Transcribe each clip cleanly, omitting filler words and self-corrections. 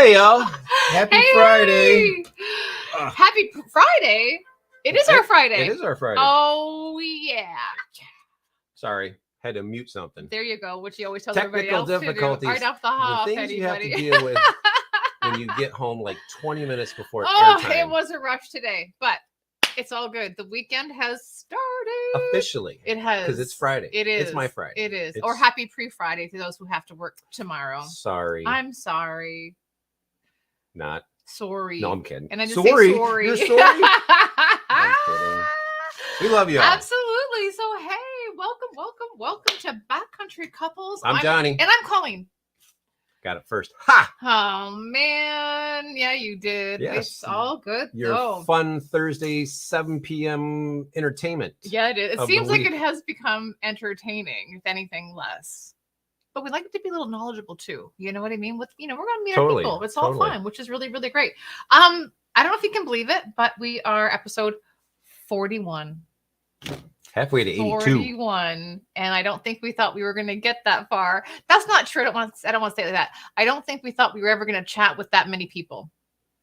Hey, y'all. Happy Friday. Happy Friday. It is our Friday. It is our Friday. Oh, yeah. Sorry. Had to mute something. There you go, which you always tell Technical everybody else difficulties. to do. Right off the hop, the things anybody. you have to deal with when you get home like 20 minutes before Oh, airtime. it was a rush today, but it's all good. The weekend has started. Officially. It has. Because it's Friday. It is. It's my Friday. It is. Or happy pre-Friday to those who have to work tomorrow. Sorry. I'm sorry. Not. Sorry. No, I'm kidding. And I just say sorry. You're sorry? I'm kidding. We love you all. Absolutely. So, hey, welcome to Backcountry Couples. I'm Johnny. And I'm Colleen. Got it first. Ha! Oh, man. Yeah, you did. Yes. It's all good. Your fun Thursday, 7 p.m. entertainment. Yeah, it is. It seems like it has become entertaining, if anything less. But we like it to be a little knowledgeable too. You know what I mean? We're going to meet our people. It's all fun, which is really, really great. I don't know if you can believe it, but we are episode 41. Halfway to 82. 41. And I don't think we thought we were going to get that far. That's not true. I don't want to say it like that. I don't think we thought we were ever going to chat with that many people.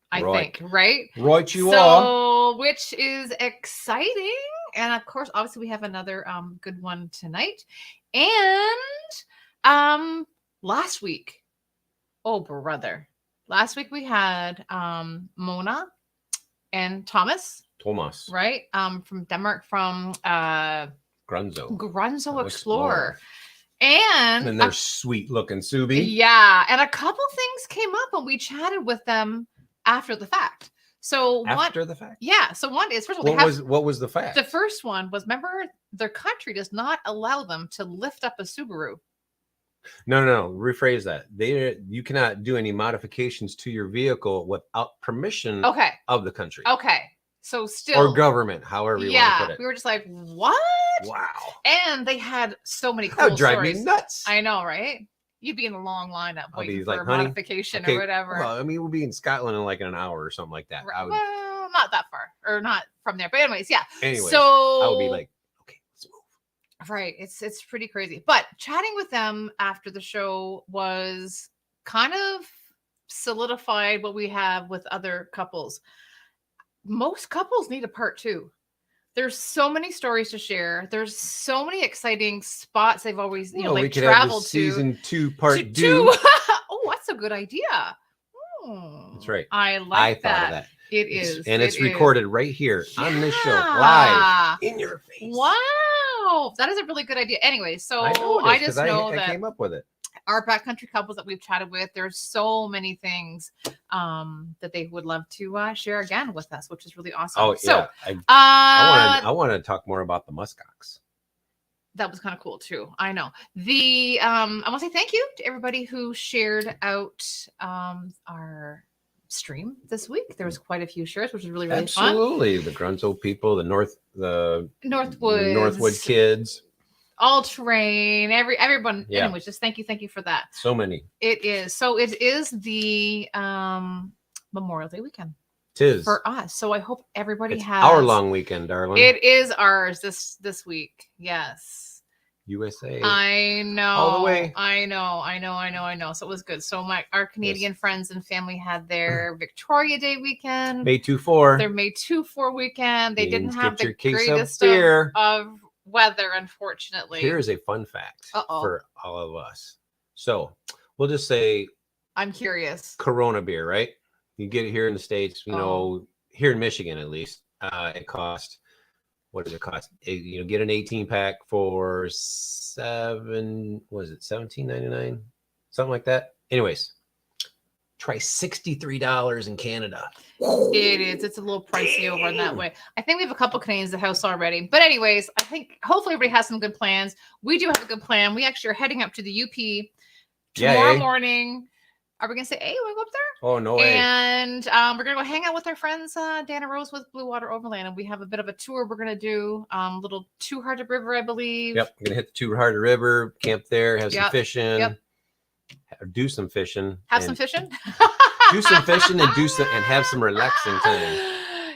I think, right? Right, you are. Which is exciting. And of course, obviously, we have another good one tonight. And last week, last week we had Mona and Thomas, right? From Denmark, from Grunzo Explorer. And then there's sweet looking Subi. Yeah. And a couple things came up and we chatted with them after the fact. So after the fact? Yeah. So one is, first of all, what was the fact? The first one was, remember, their country does not allow them to lift up a Subaru. No. Rephrase that. You cannot do any modifications to your vehicle without permission of the country. Okay. So still. Or government, however you want to put it. We were just like, what? Wow. And they had so many cool That would drive stories. Me nuts. I know, right? You'd be in a long lineup waiting for a honey, modification or whatever. Well, I mean, we'll be in Scotland in like an hour or something like that. Right. Well, not that far. Or not from there. But anyways, yeah. So I would be like, let's move. Right. It's pretty crazy. But chatting with them after the show was kind of solidified what we have with other couples. Most couples need a part two. There's so many stories to share. There's so many exciting spots they've always, traveled to. Season 2, part 2. Oh, that's a good idea. That's right. I thought of that. It is. And it's recorded right here on this show, live in your face. Wow. That is a really good idea. Anyway, so I just know that I came up with it. Our backcountry couples that we've chatted with, there's so many things that they would love to share again with us, which is really awesome. Oh, yeah. I want to talk more about the muskox. That was kind of cool too. I know. I want to say thank you to everybody who shared out our stream this week. There was quite a few shares, which is really, really fun. Absolutely. The Grunzo people, the Northwood kids. All terrain, everyone. Yeah. Anyways, just thank you for that. So many. It is. So it is the Memorial Day weekend. It is for us. So I hope everybody has our long weekend, darling. It is ours this week. Yes. USA. I know. All the way. I know. So it was good. So our Canadian friends and family had their Victoria Day weekend. May 2-4. Their May 2-4 weekend. They didn't have the greatest of weather, unfortunately. Here's a fun fact for all of us. So we'll just say, I'm curious. Corona beer, right? You get it here in the States, here in Michigan at least. It costs, what does it cost? Get an 18 pack for $17.99, something like that. Anyways, try $63 in Canada. It is. It's a little pricey over in that way. I think we have a couple Canadians at the house already. But anyways, I think hopefully everybody has some good plans. We do have a good plan. We actually are heading up to the UP tomorrow morning. Are we going to say, hey, we go up there? Oh, no way. And we're going to go hang out with our friends, Dan and Rose with Blue Water Overland. And we have a bit of a tour we're going to do. Little Two-Hearted River, I believe. Yep. We're going to hit the Two-Hearted River, camp there, have some fishing. Yep. Do some fishing. Have some fishing? Do some fishing and have some relaxing time.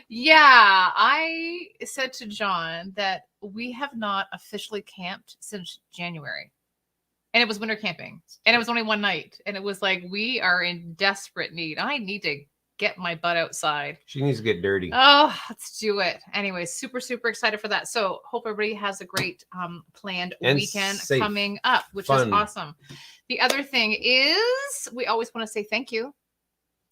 Yeah, I said to John that we have not officially camped since January. and it was winter camping, and it was only one night, and it was like, we are in desperate need. I need to get my butt outside. She needs to get dirty. Oh, let's do it. Anyway, super, super excited for that. So hope everybody has a great planned And weekend safe. coming up, which Fun. is awesome. The other thing is we always want to say thank you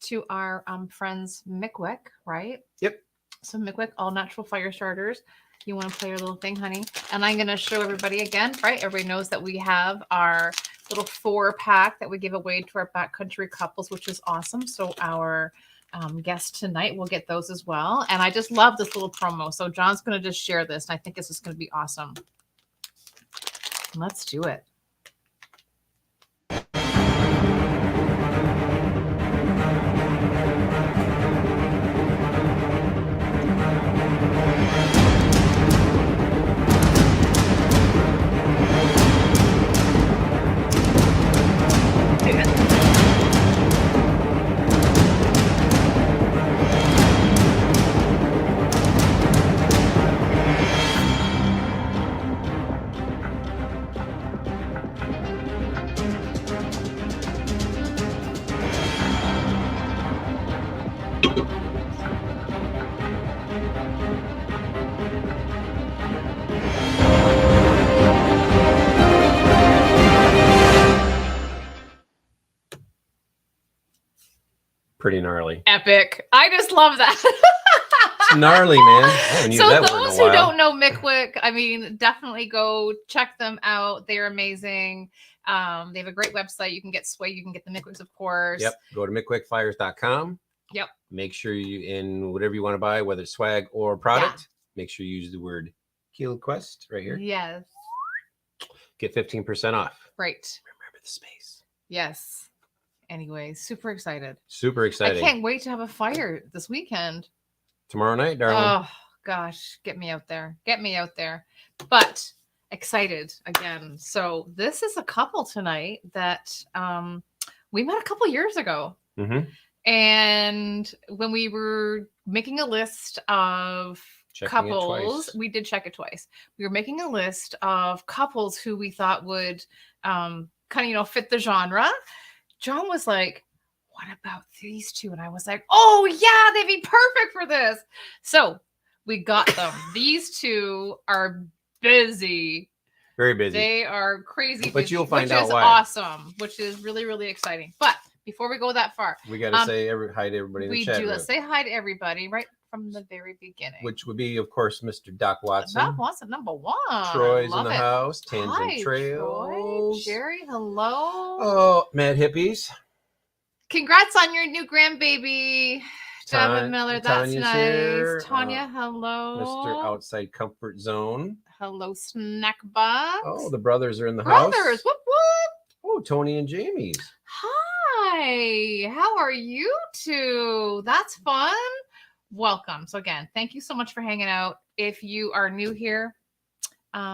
to our friends Mickwick, right? Yep. So Mickwick, all natural fire starters. You want to play your little thing, honey? And I'm going to show everybody again, right? Everybody knows that we have our little 4-pack that we give away to our backcountry couples, which is awesome. So our guests tonight will get those as well. And I just love this little promo. So John's going to just share this, and I think this is going to be awesome. Let's do it. Pretty gnarly. Epic. I just love that. It's gnarly, man. I haven't used So that word in a those who while. don't know Mickwick, I mean, definitely go check them out. They're amazing. They have a great website. You can get Sway. You can get the Mickwicks, of course. Yep. Go to mickwickfires.com. Yep. Make sure you, in whatever you want to buy, whether it's swag or product, make sure you use the word Keel Quest right here. Yes. Get 15% off. Right. Remember the space. Yes. Anyway, super excited. Super exciting. I can't wait to have a fire this weekend. Tomorrow night, darling. Oh, gosh. Get me out there. Get me out there. But excited again. So this is a couple tonight that we met a couple years ago. Mm-hmm. And when we were making a list of couples, we did check it twice. We were making a list of couples who we thought would kind of, fit the genre. John was like, what about these two? And I was like, oh yeah, they'd be perfect for this. So we got them. These two are busy. Very busy. They are crazy busy. But you'll find out why. Which is awesome, which is really, really exciting. But before we go that far, we got to say hi to everybody in the chat. Let's say hi to everybody right from the very beginning. Which would be, of course, Mr. Doc Watson. Doc Watson, number one. Troy's in the house. Tangent hi, Trails. Troy. Jerry, hello. Oh, Mad Hippies. Congrats on your new grandbaby, Devin Miller. That's Tanya's nice. Here. Tanya, hello. Mr. Outside Comfort Zone. Hello, Snack Box. Oh, the brothers are in the house. Brothers, whoop whoop. Oh, Tony and Jamie's. Hi, how are you two? That's fun. Welcome. So again, thank you so much for hanging out. If you are new here,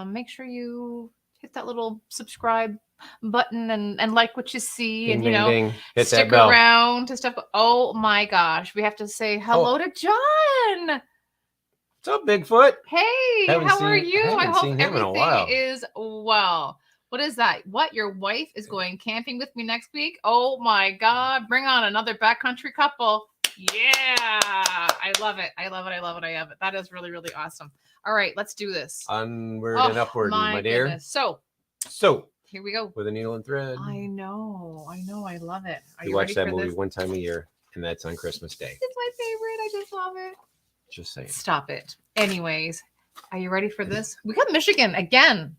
make sure you hit that little subscribe button and like what you see, Ding, and ding, ding. Hit stick that bell. around to stuff. Oh my gosh, we have to say hello to John. What's up, Bigfoot? Hey, Haven't how are seen- you? I haven't hope seen him in a everything while. is well. What is that? What? Your wife is going camping with me next week? Oh my God. Bring on another backcountry couple. Yeah. I love it. I love it. I love it. I love it. That is really, really awesome. All right, let's do this. Onward and upward, my dear. Goodness. So here we go. With a needle and thread. I know. I love it. Are We you watch ready that for movie this? one time a year, and that's on Christmas Day. It's my favorite. I just love it. Just saying. Stop it. Anyways, are you ready for this? We got Michigan again.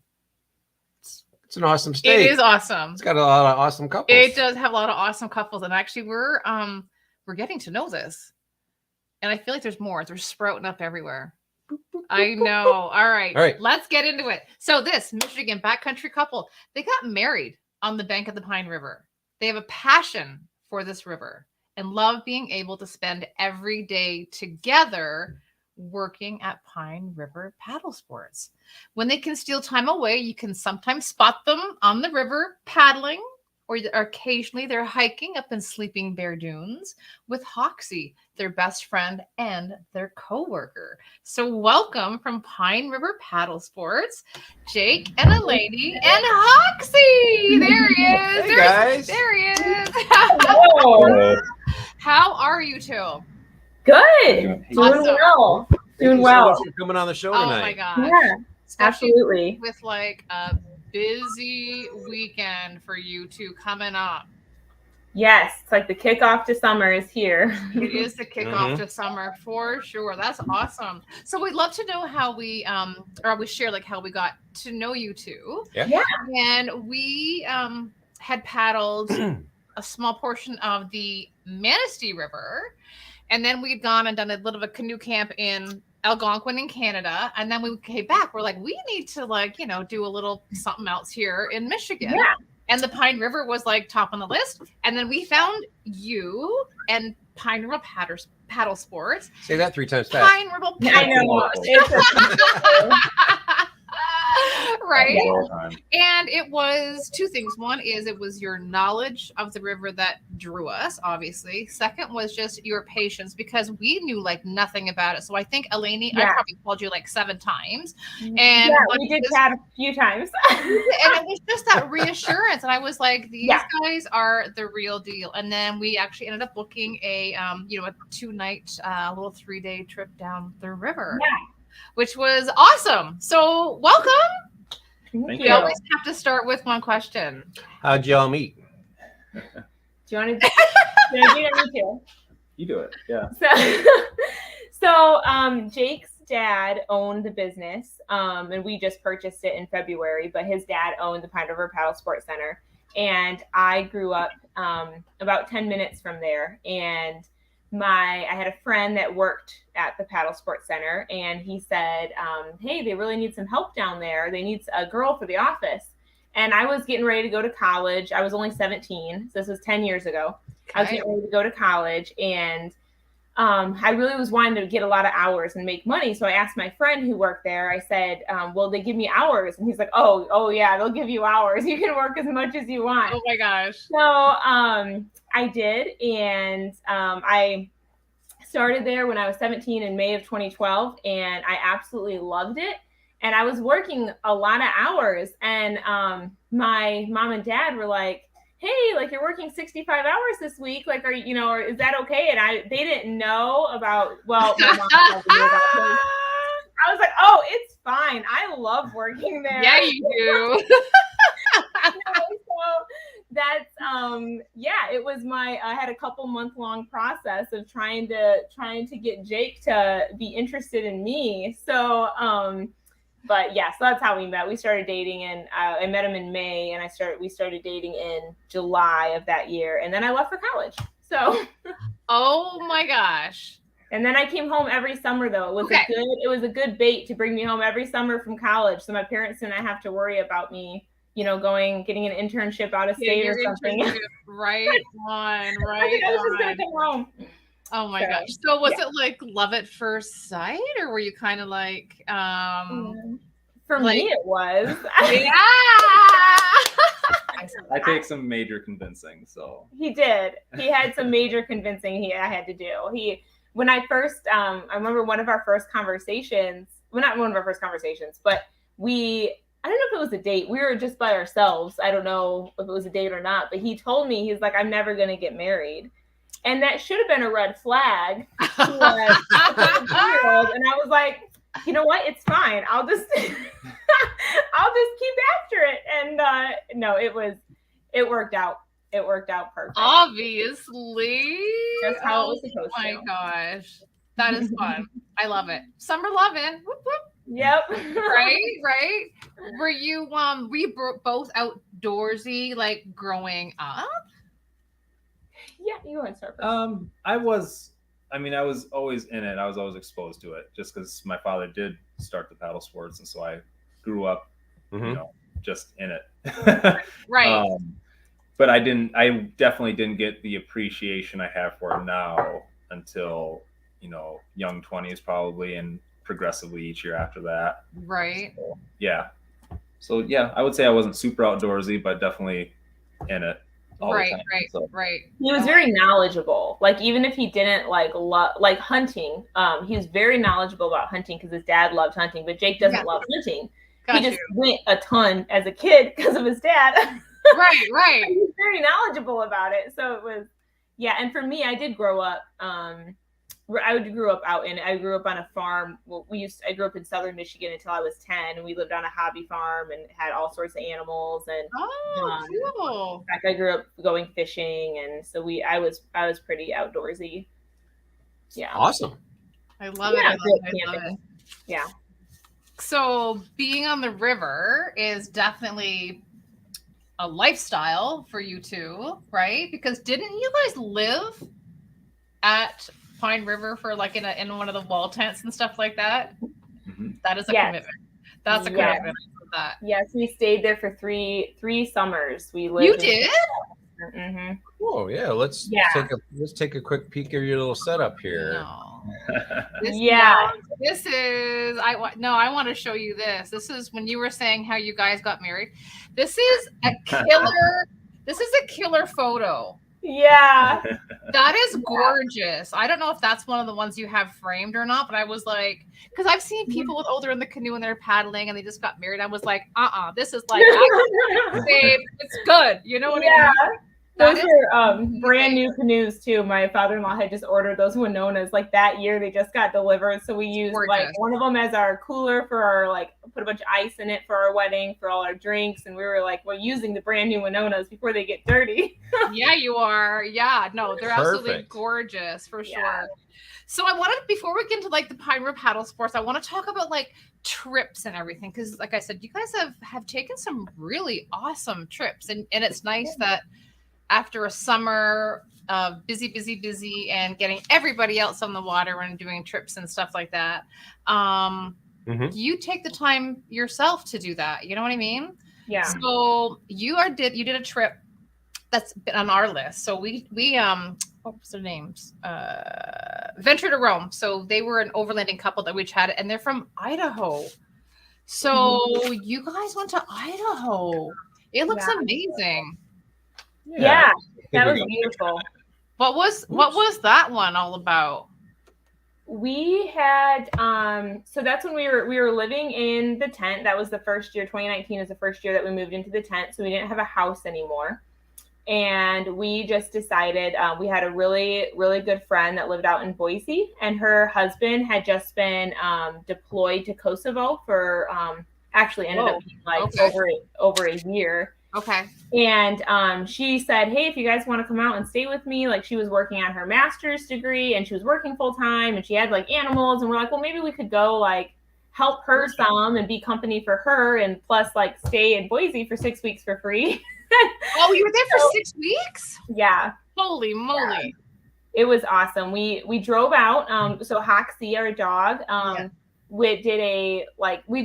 It's an awesome state. It is awesome. It's got a lot of awesome couples. It does have a lot of awesome couples, and actually we're getting to know this, and I feel like there's more. They're sprouting up everywhere. I know. All right, let's get into it. So this Michigan backcountry couple, they got married on the bank of the Pine River. They have a passion for this river and love being able to spend every day together working at Pine River Paddle Sports. When they can steal time away, you can sometimes spot them on the river paddling or occasionally they're hiking up in Sleeping Bear Dunes with Hoxie, their best friend and their co-worker. So welcome from Pine River Paddle Sports, Jake and Alaney and Hoxie. There he is. Hey guys. There he is. Hello. How are you two? Good. Doing Awesome. well. Thank Doing you well. so much for coming on the show Oh tonight. my gosh. Yeah, Especially absolutely. with like a busy weekend for you two coming up. Yes, it's like the kickoff to summer is here. It is the kickoff to summer for sure. That's awesome. So we'd love to know how we or we share like how we got to know you two. Yeah. And we had paddled a small portion of the Manistee River, and then we'd gone and done a little bit of a canoe camp in Algonquin in Canada, and then we came back. We're like, we need to like, you know, do a little something else here in Michigan. Yeah. And the Pine River was like top on the list. And then we found you and Pine River Paddle Sports. Say that 3 times fast. Pine River I know. Right. Yeah. And it was 2 things. One is it was your knowledge of the river that drew us, obviously. Second was just your patience, because we knew like nothing about it. So I think Alaney, I probably called you like 7 times. And yeah, we did chat a few times. and it was just that reassurance. And I was like, these guys are the real deal. And then we actually ended up booking a a 2-night little 3-day trip down the river. Yeah. Which was awesome. So welcome. Thank We We you. always have to start with one question. How'd y'all meet? Do you want to do me too? You do it. Yeah. So Jake's dad owned the business, and we just purchased it in February, but his dad owned the Pine River Paddle Sports Center. And I grew up about 10 minutes from there. And I had a friend that worked at the Paddle Sports Center, and he said, hey, they really need some help down there. They need a girl for the office. And I was getting ready to go to college. I was only 17. So this was 10 years ago. Okay. I was getting ready to go to college, and I really was wanting to get a lot of hours and make money. So I asked my friend who worked there, I said, will they give me hours? And he's like, oh yeah, they'll give you hours. You can work as much as you want. Oh my gosh. So I did. And I started there when I was 17 in May of 2012. And I absolutely loved it. And I was working a lot of hours. And my mom and dad were like, hey, like you're working 65 hours this week. Like, are you, or is that okay? And they didn't know about, well, my mom told me about it. I was like, oh, it's fine. I love working there. Yeah, you do. So that's, it was I had a couple month-long process of trying to get Jake to be interested in me. So, but yeah, so that's how we met. We started dating, and I met him in May, and we started dating in July of that year, and then I left for college. So, Oh my gosh. and then I came home every summer though. It was a good bait to bring me home every summer from college, so my parents didn't have to worry about me, getting an internship out of state or something. Right on, right I was just gonna on. come home. Oh my gosh. So was it like love at first sight, or were you kind of like For me, it was. yeah. I take some major convincing. So He did. He had some major convincing I had to do. When I first, I remember one of our first conversations. Well, not one of our first conversations, but I don't know if it was a date. We were just by ourselves. I don't know if it was a date or not, but he told me, he's like, I'm never going to get married. And that should have been a red flag to a 17-year-old. And I was like, you know what? It's fine. I'll just keep after it. And no, it worked out. It worked out perfect. Obviously. That's how it was supposed Oh my to. gosh. That is fun. I love it. Summer loving. Whoop, whoop. Yep. Right. Were you both outdoorsy like growing up? Yeah, you want to start first. I was always in it. I was always exposed to it just because my father did start the paddle sports. And so I grew up, just in it. Right. But I definitely didn't get the appreciation I have for it now until, young 20s probably, and progressively each year after that. Right. So, yeah. I would say I wasn't super outdoorsy, but definitely in it. all the Right, time. right, So, right. He was very knowledgeable. Like even if he didn't like hunting, he was very knowledgeable about hunting because his dad loved hunting. But Jake doesn't love hunting. Got he just you. went a ton as a kid because of his dad. Right, right. He was very knowledgeable about it. So it was, yeah. And for me, I did grow up. I grew up I grew up on a farm. Well, I grew up in southern Michigan until I was 10, and we lived on a hobby farm and had all sorts of animals. And cool. in fact, I grew up going fishing, and so I was pretty outdoorsy. Yeah. Awesome. I love it. I love it. Yeah. So being on the river is definitely a lifestyle for you two, right? Because didn't you guys live at Pine River for like in one of the wall tents and stuff like that? Mm-hmm. That is a commitment. That's a commitment. That. Yes, we stayed there for three summers. We lived. You did? Mm-hmm. Oh yeah, let's take a quick peek of your little setup here. No. This is I want to show you this. This is when you were saying how you guys got married. This is a killer. This is a killer photo. Yeah. That is gorgeous. I don't know if that's one of the ones you have framed or not, but I was like, because I've seen people with older in the canoe and they're paddling and they just got married. I was like, this is like, babe, it's good. You know what I mean? Those are brand new canoes too. My father-in-law had just ordered those Winonas like that year. They just got delivered, so we used like one of them as our cooler for our put a bunch of ice in it for our wedding for all our drinks, and we were like, we're using the brand new Winonas before they get dirty. Yeah, you are. Yeah, no, they're absolutely gorgeous for sure. So I wanted, before we get into like the Pine River paddle sports, I want to talk about like trips and everything, because like I said, you guys have taken some really awesome trips, and it's nice that after a summer of busy and getting everybody else on the water and doing trips and stuff like that, you take the time yourself to do that. You know what I mean? Yeah. So you did a trip that's been on our list. So we what was their names? Venture to Rome. So they were an overlanding couple that we chatted, and they're from Idaho. So you guys went to Idaho. It looks amazing. Yeah, that was beautiful. What was that one all about? We had so that's when we were living in the tent. That was the first year. 2019 is the first year that we moved into the tent, so we didn't have a house anymore. And we just decided, we had a really, really good friend that lived out in Boise, and her husband had just been deployed to Kosovo for actually ended up being like over a year. Okay. And she said, hey, if you guys want to come out and stay with me, like she was working on her master's degree and she was working full time and she had like animals, and we're like, well, maybe we could go like help her some and be company for her, and plus like stay in Boise for 6 weeks for free. Oh, you were there for 6 weeks? Yeah. Holy moly. Yeah. It was awesome. We drove out. So Hoxie, our dog, we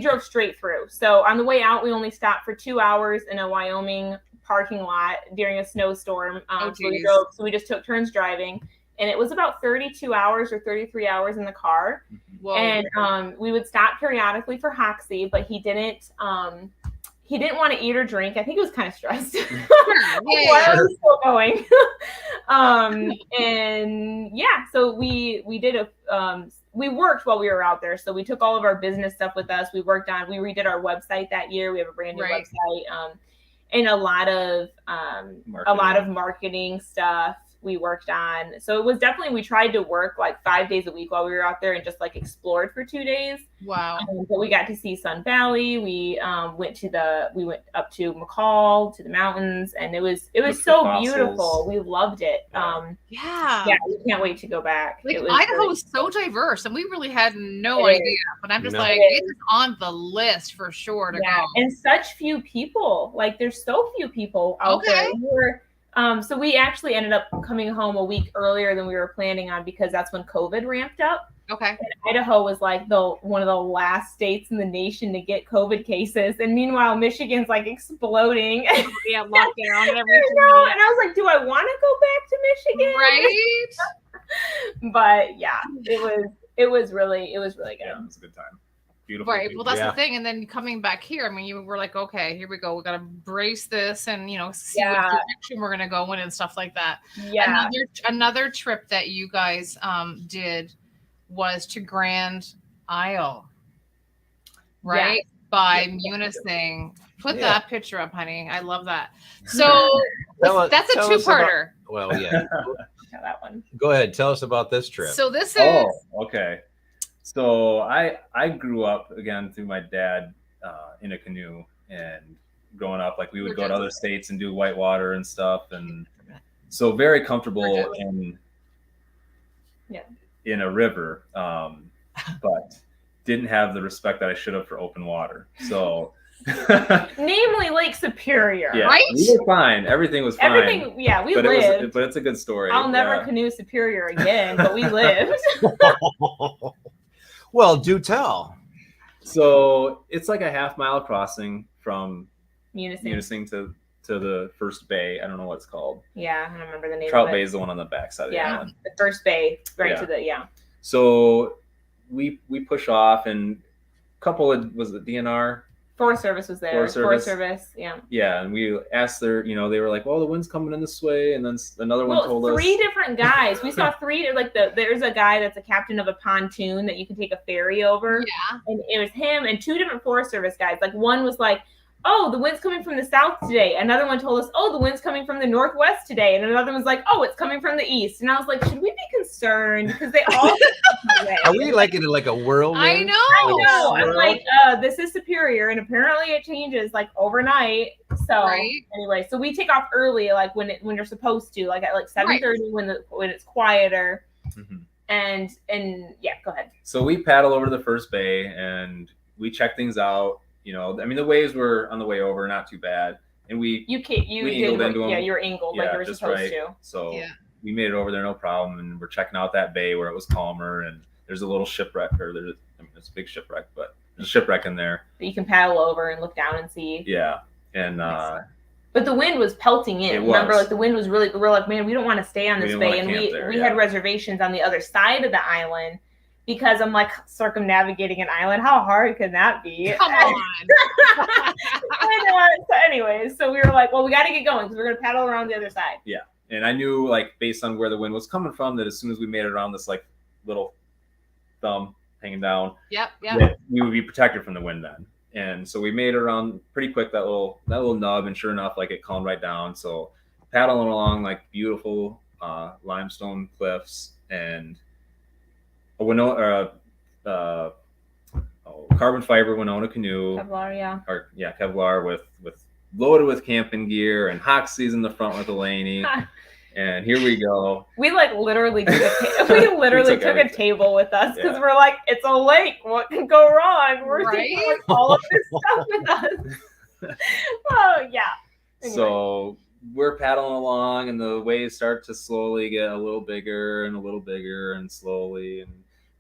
drove straight through. So on the way out, we only stopped for 2 hours in a Wyoming parking lot during a snowstorm. So we just took turns driving, and it was about 32 hours or 33 hours in the car. Whoa. And we would stop periodically for Hoxie, but he didn't want to eat or drink. I think he was kind of stressed. Why are we still going? And yeah, so we did we worked while we were out there. So we took all of our business stuff with us. We redid our website that year. We have a brand new website, and a lot of marketing stuff we worked on. So it was definitely, we tried to work like 5 days a week while we were out there and just like explored for 2 days. Wow. But we got to see Sun Valley. We went up to McCall, to the mountains, and it was so beautiful. We loved it. Yeah, we can't wait to go back. Like Idaho is so diverse, and we really had no idea. But I'm just like, it's on the list for sure to go. And such few people. Like there's so few people out there. So we actually ended up coming home a week earlier than we were planning on, because that's when COVID ramped up. Okay. And Idaho was like one of the last states in the nation to get COVID cases. And meanwhile, Michigan's like exploding. Yeah, lockdown and everything. And I was like, do I want to go back to Michigan? Right. But yeah, it was really good. Yeah, it was a good time. beautiful. Right. Well, that's Yeah. the thing. And then coming back here, I mean, you were like, okay, here we go. We got to brace this and, see what Yeah. direction we're going to go in and stuff like that. Yeah. Another trip that you guys did was to Grand Isle, right? By Munising. Put that picture up, honey. I love that. So that's a two-parter. Well, yeah. That one. Go ahead. Tell us about this trip. So this is. Oh, okay. So I grew up again through my dad in a canoe, and growing up, like we would go to other states and do whitewater and stuff, and so very comfortable in a river, but didn't have the respect that I should have for open water. So namely Lake Superior. yeah, right? We were fine. Everything was fine. Everything, we lived. But it's a good story. I'll never canoe Superior again, but we lived. Well, do tell. So it's like a half-mile crossing from Munising. to the first bay. I don't know what it's called. Yeah, I don't remember the name Trout of Bay it. is the one on the backside of the Yeah, island. the first bay, right Yeah. to the So we push off, and a couple of, was it DNR? Forest Service was there. Forest Service, yeah. Yeah, and we asked their, they were like, well, the wind's coming in this way, and then another one told us. Three different guys. We saw three, there's a guy that's a captain of a pontoon that you can take a ferry over. Yeah. And it was him and two different Forest Service guys. Like one was like, oh, the wind's coming from the south today. Another one told us, oh, the wind's coming from the northwest today. And another one was like, oh, it's coming from the east. And I was like, should we be concerned? Because they all Are we like in like a whirlwind? I know. I know. I'm swirl? like, this is Superior, and apparently it changes like overnight. So anyway, so we take off early, like when you're supposed to, like at like 7:30 when it's quieter. Mhm. And yeah, go ahead. So we paddle over to the first bay, and we check things out. The waves were on the way over, not too bad, and we angled into them. Yeah, you were angled like you were just supposed right. to. So we made it over there, no problem, and we're checking out that bay where it was calmer, and there's a little shipwreck, it's a big shipwreck, but there's a shipwreck in there That you can paddle over and look down and see. Yeah, and but the wind was pelting in. Remember, was. like the wind was really. We're like, man, we don't want to stay on this bay, and we had reservations on the other side of the island because I'm like circumnavigating an island. How hard can that be? Come on. So anyways, so we were like, well, we got to get going because we're gonna paddle around the other side. Yeah, and I knew like based on where the wind was coming from that as soon as we made it around this like little thumb hanging down, that we would be protected from the wind then. And so we made it around pretty quick, that little nub, and sure enough, like it calmed right down. So paddling along like beautiful limestone cliffs and carbon fiber Winona canoe. Kevlar, Kevlar with loaded with camping gear, and Hoxie's in the front with Alaney. And here we go. We like literally took a table with us because we're like, it's a lake. What can go wrong? We're taking like all of this stuff with us. Oh yeah. Anyway. So we're paddling along, and the waves start to slowly get a little bigger and slowly,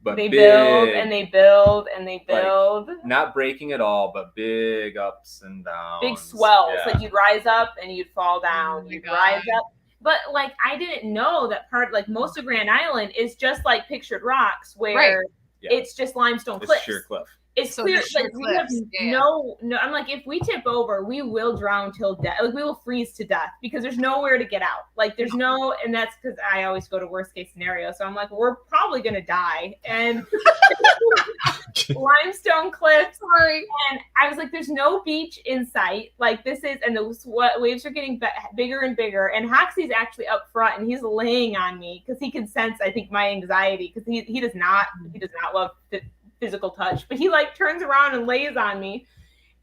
but they big, build and they build and they build. Like, not breaking at all, but big ups and downs. Big swells. Yeah. Like you'd rise up and you'd fall down. Oh You'd rise up. But like I didn't know that part. Like most of Grand Island is just like pictured rocks, where it's just limestone cliffs. It's sheer cliff. It's so clear. Like we have no. I'm like, if we tip over, we will drown till death. Like we will freeze to death because there's nowhere to get out. Like there's no, and that's because I always go to worst case scenario. So I'm like, we're probably gonna die. And limestone cliffs. And I was like, there's no beach in sight. Like this is, and the waves are getting bigger and bigger. And Hoxie's actually up front, and he's laying on me because he can sense, I think, my anxiety because he does not love physical touch, but he like turns around and lays on me.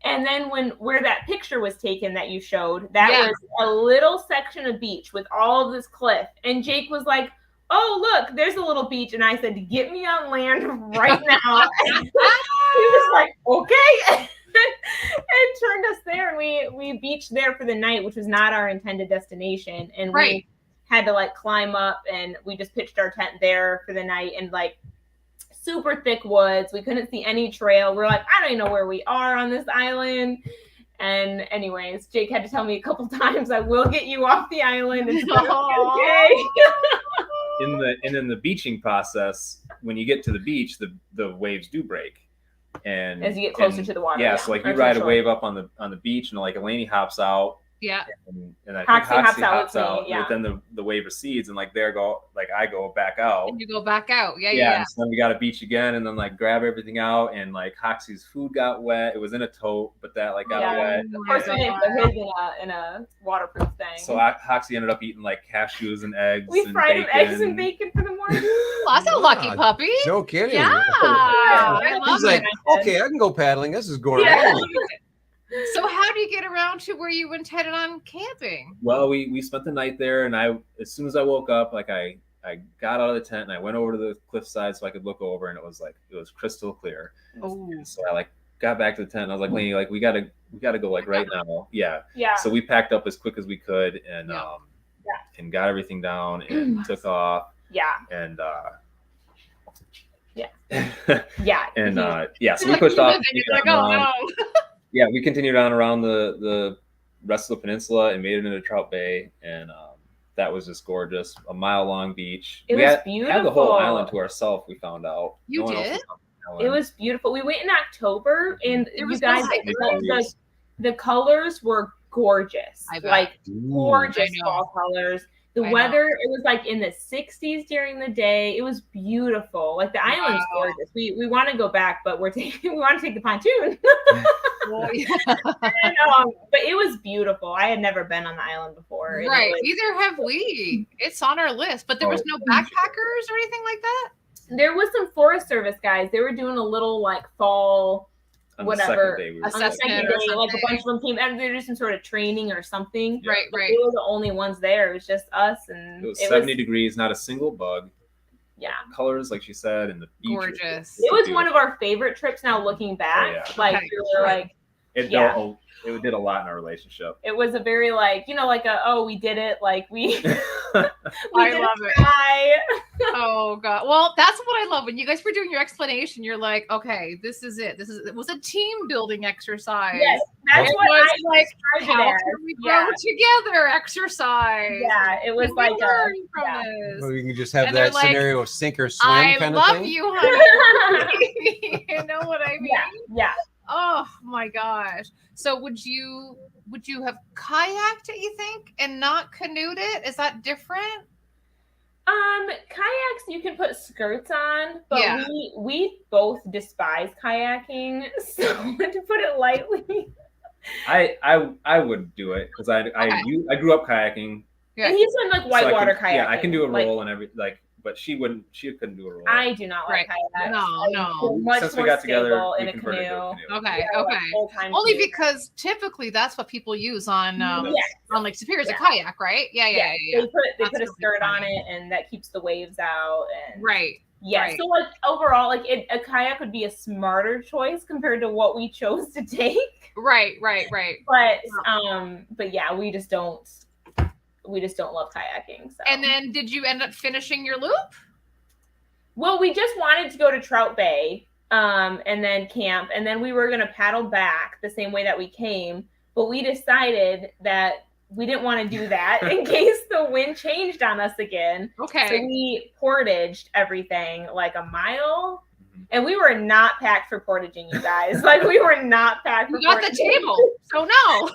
And then where that picture was taken that you showed, that was a little section of beach with all of this cliff, and Jake was like, oh look, there's a little beach, and I said, get me on land right now. He was like, okay. And turned us there, and we beached there for the night, which was not our intended destination, and we had to like climb up, and we just pitched our tent there for the night, and like super thick woods. We couldn't see any trail. We're like, I don't even know where we are on this island. And anyways, Jake had to tell me a couple times, I will get you off the island. And okay. In the beaching process, when you get to the beach, the waves do break. And as you get closer to the water. Yeah, so like you ride a wave up on the beach, and like Alaney hops out. Yeah. And I think Hoxie hops out. Yeah. But then the wave recedes, and like I go back out. And you go back out. Yeah. And so then we got to beach again, and then like grab everything out, and like Hoxie's food got wet. It was in a tote, but that like got wet. Of course, we didn't put his in a waterproof thing. So Hoxie ended up eating like cashews and eggs. We fried him eggs and bacon for the morning. Well, that's a lucky puppy. No kidding. Yeah. I love He's like, it. okay, I can go paddling. This is gourmet. Yeah. So how do you get around to where you intended on camping? Well, we spent the night there, and as soon as I woke up, like I got out of the tent and I went over to the cliffside so I could look over, and it was crystal clear. Oh. So I like got back to the tent and I was like, Lainey, like we gotta go like right now. Yeah. Yeah. So we packed up as quick as we could and and got everything down and took off. Yeah. And yeah. And so we pushed off. Yeah, we continued on around the rest of the peninsula and made it into Trout Bay, and that was just gorgeous. A mile-long beach. It was beautiful. Had the whole island to ourselves. We found out. You did? It was beautiful. We went in October, and you guys, the colors were gorgeous. Like gorgeous fall colors. The weather, it was like in the 60s during the day. It was beautiful. Like the island's gorgeous. We want to go back, but we want to take the pontoon. But it was beautiful. I had never been on the island before. Right. Neither have we. It's on our list, but there was no backpackers or anything like that? There was some Forest Service guys. They were doing a little like fall whatever on the second day, like a bunch of them came and they did some sort of training or something. Right. We were the only ones there. It was just us, and it was 70 degrees, not a single bug. Yeah, colors like she said, and the beach gorgeous. It was one of our favorite trips. Now looking back, like we were like, it did a lot in our relationship. It was a very like we did it, like we. I love it. Oh god. Well, that's what I love. When you guys were doing your explanation, you're like, okay, this is it. It was a team building exercise. Yes, that's what I like. How can we grow together exercise? Yeah, it was like learn from this. Well, you can just have that scenario of sink or swim kind of thing. I love you, honey. You know what I mean? Yeah. Oh my gosh. So would you have kayaked it, you think, and not canoed it? Is that different? Kayaks you can put skirts on, but we both despise kayaking, so to put it lightly. I would do it because I grew up kayaking. Yeah. And he's in like whitewater kayaking. Yeah, I can do a roll and everything but she couldn't do a roll. I do not like kayaks. No. Much more stable in a canoe. Okay. Only because typically that's what people use on Lake Superior is a kayak, right? Yeah. They put a skirt on it, and that keeps the waves out. And right. Yeah. Right. So like overall, like a kayak would be a smarter choice compared to what we chose to take. Right. But yeah, we just don't love kayaking. So. And then did you end up finishing your loop? Well, we just wanted to go to Trout Bay and then camp. And then we were going to paddle back the same way that we came. But we decided that we didn't want to do that in case the wind changed on us again. Okay. So we portaged everything like a mile. And we were not packed for portaging, you guys. Like, we were not packed for portaging. We got the table, so no.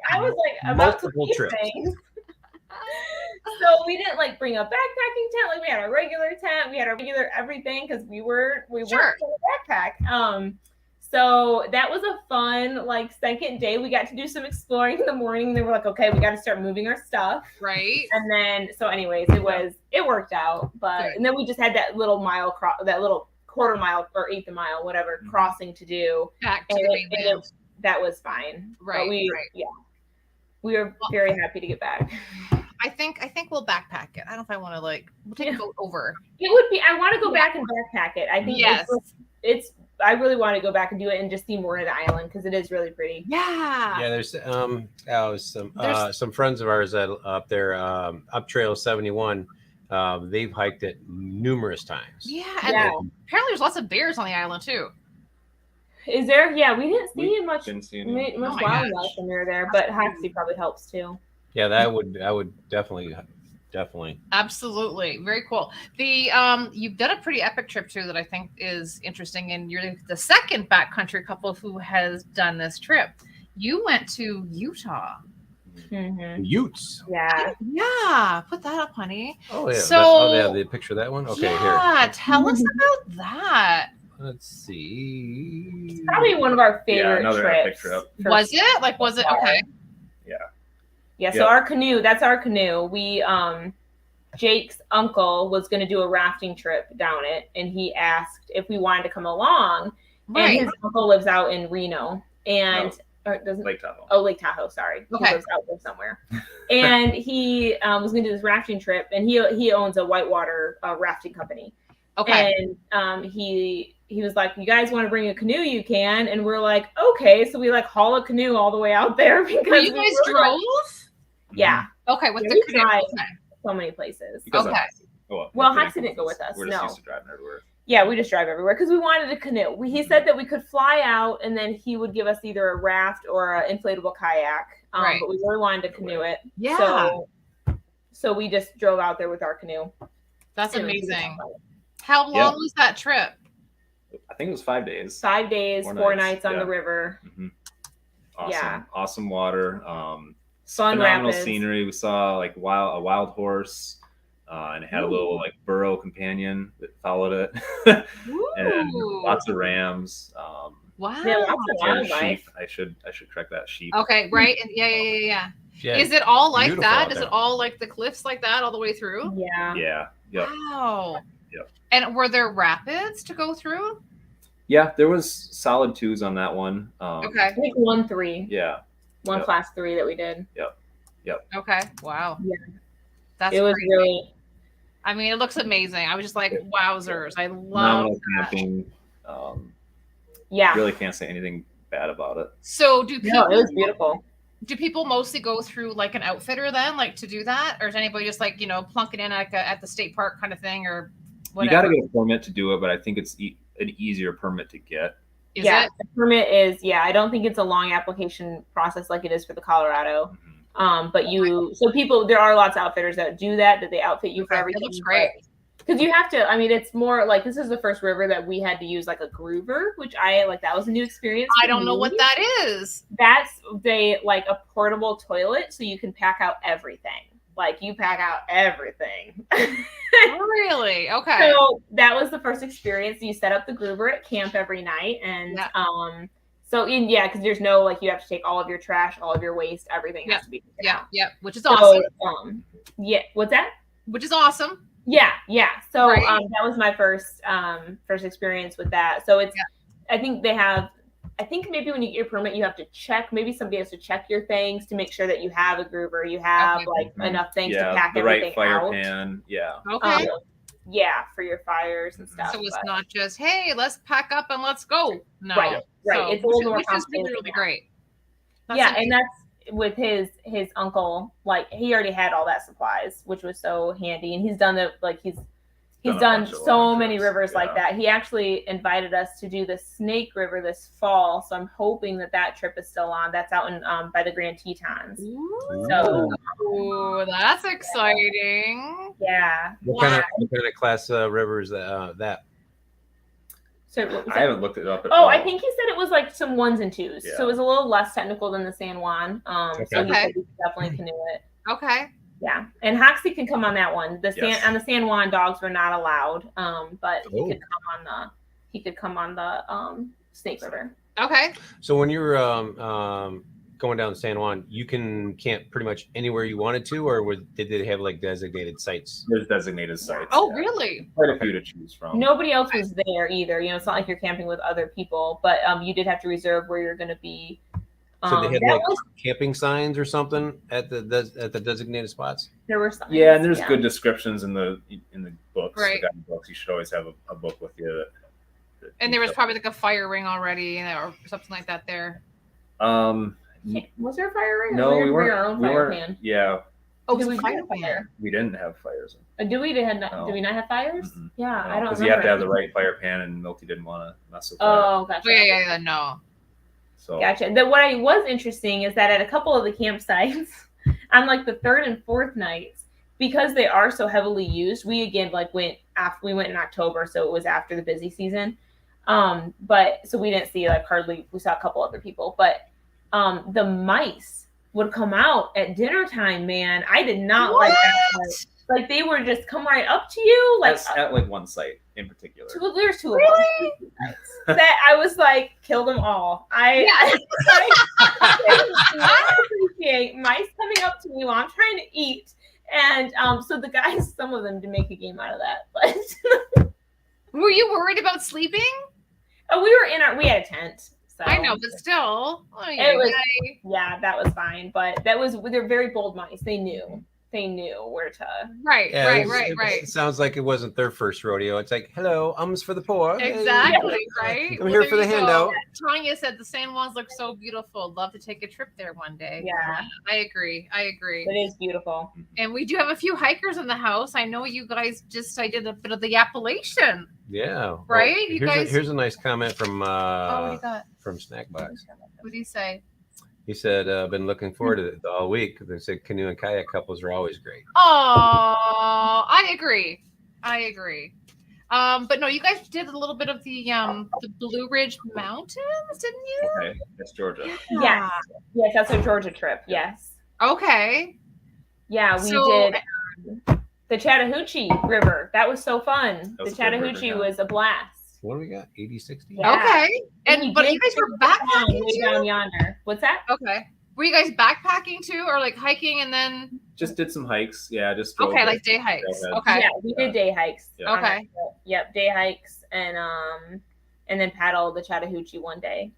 I was like, multiple trips. So we didn't like bring a backpacking tent. Like, we had a regular tent. We had a regular everything because we weren't in a backpack. So that was a fun, like, second day. We got to do some exploring in the morning. They were like, okay, we got to start moving our stuff. Right. And then, so anyways, it worked out. But, and then we just had that little that little quarter mile or eighth of mile, whatever, crossing to do. Back to the mainland. That was fine. Right. But we were very happy to get back. I think we'll backpack it. I don't know if I want to we'll take a boat over. It would be, I want to go back and backpack it. I think I really want to go back and do it and just see more of the island because it is really pretty. Yeah. Yeah, there's some friends of ours that up there, up Trail 71. They've hiked it numerous times. Yeah, and apparently there's lots of bears on the island too. Is there? Yeah, we didn't see much wildlife gosh. when we were there, but Hoxie probably helps too. Yeah, I would definitely Definitely. Absolutely. Very cool. The you've done a pretty epic trip too that I think is interesting, and you're the second backcountry couple who has done this trip. You went to Utah. Mm-hmm. Utes. Yeah. Put that up, honey. Oh yeah. So they have the picture of that one. Okay, yeah, here. tell us about that. Let's see. It's probably one of our favorite another epic trips. trip. Was it? Like, was it okay? Yeah, so our canoe, that's our canoe. We Jake's uncle was going to do a rafting trip down it, and he asked if we wanted to come along. Right. And his uncle lives out in Reno, and or doesn't Lake Tahoe. Oh, Lake Tahoe. Sorry, Okay. He lives out there somewhere. And he was going to do this rafting trip, and he owns a whitewater rafting company. Okay. And he was like, "You guys want to bring a canoe? You can." And we're like, "Okay." So we like haul a canoe all the way out there because Well, you guys drove? Yeah. Okay, with Yeah, the we canoe. drive. Okay. So many places. Because Okay. Well, Hoxie didn't go with us, We're just no. used to driving everywhere. Yeah, we just drive everywhere because we wanted a canoe. He said that we could fly out, and then he would give us either a raft or an inflatable kayak. Right. But we really wanted to canoe it. Yeah. So we just drove out there with our canoe. That's And it was amazing. fun. How long was that trip? I think it was 5 days. 5 days, 4 nights on the river. Mm-hmm. Awesome. Yeah. Awesome water. Fun phenomenal rapids. Scenery. We saw like a wild horse, and it had a little like burro companion that followed it, and lots of rams. Wow. Yeah, lots of And wildlife. sheep. I should correct that, sheep. Okay, right. Yeah. Yeah. Is it all like Beautiful that? out Is there. it all like the cliffs like that all the way through? Yeah. Yeah. Yep. Wow. Yep. And were there rapids to go through? Yeah, there was solid 2s on that one. Okay. I think 1-3. Yeah. One Yep. class 3 that we did. Okay. Wow. Yeah. That's It was crazy. really I mean, it looks amazing. I was just like, wowzers. I love Phenomenal that. camping. yeah. Really can't say anything bad about it. So do people No, it was beautiful. do people mostly go through like an outfitter then, like to do that? Or is anybody just like, plunk it in like at the state park kind of thing or You got whatever? to get a permit to do it, but I think it's an easier permit to get. Is yeah, it? the permit is, I don't think it's a long application process like it is for the Colorado. But there are lots of outfitters that do that they outfit you for Okay, everything. it looks great. Because you have to, I mean, it's more like this is the first river that we had to use like a groover, which that was a new experience. I for don't know me. what that is. That's like a portable toilet so you can pack out everything. Like you pack out everything. Really? Okay. So that was the first experience. You set up the groover at camp every night, and because there's no like you have to take all of your trash, all of your waste, everything has to be taken out. Yeah, which is awesome. What's that? Which is awesome. Yeah. So Right. that was my first experience with that. So it's I think maybe when you get your permit, you have to check. Maybe somebody has to check your things to make sure that you have a groover, you have enough things to pack the everything right fire out. pan. Yeah. Okay. For your fires and stuff. So it's not just, hey, let's pack up and let's go. No. Right. So, It's a little more which is complicated. really great. And that's with his uncle. Like he already had all that supplies, which was so handy. And he's done he's done so many rivers like that. He actually invited us to do the Snake River this fall. So I'm hoping that trip is still on. That's out in by the Grand Tetons. Ooh, that's exciting. Yeah. What kind of class river is that? So I haven't looked it up at all. I think he said it was like some 1s and 2s. Yeah. So it was a little less technical than the San Juan. So he said we could definitely canoe it. Okay. Yeah, and Hoxie can come on that one. On the San Juan, dogs were not allowed, but he could come on the Snake River. Okay. So when you're going down San Juan, you can camp pretty much anywhere you wanted to, or did they have like designated sites? There's designated sites. Oh, really? Quite a few to choose from. Nobody else was there either. It's not like you're camping with other people, but you did have to reserve where you're going to be. So they had like camping signs or something at the designated spots. There were signs. Yeah, and there's good descriptions in the books. Right. The guide books. You should always have a book with you. And there was probably like a fire ring already, or something like that there. Was there a fire ring? No, we bring our own fire pan. Yeah. Oh, Did it was we a fire do a pan. We didn't have fires. Did we? Did No. we not have fires? Mm-mm. Yeah, I don't Because remember. you have to have the right fire pan, and Milky didn't want to mess with that. Oh, gotcha. Oh, yeah, no. So. Gotcha. What I was interesting is that at a couple of the campsites, on like the 3rd and 4th nights, because they are so heavily used, we again went in October, so it was after the busy season. But so we didn't see we saw a couple other people, but the mice would come out at dinner time, man. I did not like that. Like they would just come right up to you, at one site in particular. There's two of them. That I was like, kill them all. I appreciate mice coming up to me while I'm trying to eat. And so the guys, some of them did make a game out of that. But were you worried about sleeping? We had a tent. So I know, but still, that was fine. But they're very bold mice. They knew where to. Right. It sounds like it wasn't their first rodeo. It's like, hello, for the poor. Exactly, right? I'm here for the handout. Tanya said the San Juans look so beautiful. Love to take a trip there one day. Yeah. I agree. It is beautiful. And we do have a few hikers in the house. I know you guys I did a bit of the Appalachian. Yeah. Right? Well, here's a nice comment from from Snackbox. What do you say? He said, I've been looking forward to it all week. They said canoe and kayak couples are always great. Oh, I agree. But no, you guys did a little bit of the Blue Ridge Mountains, didn't you? Okay, that's Georgia. Yeah. Yes, that's a Georgia trip. Yes. Okay. Yeah, we did the Chattahoochee River. That was so fun. The Chattahoochee was a blast. What do we got? 80, 60? Yeah. Okay. But you guys were backpacking way down yonder. What's that? Okay. Were you guys backpacking too, or like hiking and then? Just did some hikes. Yeah, just like day hikes. Okay. Yeah, we did day hikes. Yeah. Okay. Yep, day hikes and then paddle the Chattahoochee one day.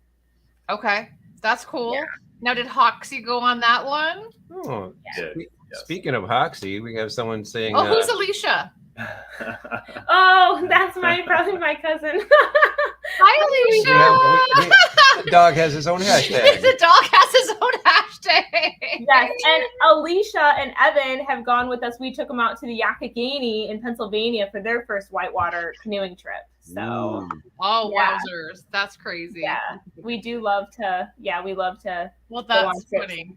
Okay, that's cool. Yeah. Now, did Hoxie go on that one? Oh, yeah. Speaking of Hoxie, we have someone saying. Oh, who's Alicia? Oh, that's probably my cousin. Hi, Alicia. The dog has his own hashtag. The dog has his own hashtag. Yes, and Alicia and Evan have gone with us. We took them out to the Yakagani in Pennsylvania for their first whitewater canoeing trip. So, wowzers, that's crazy. Yeah, we do love to. Yeah, we love to. Well, that's funny.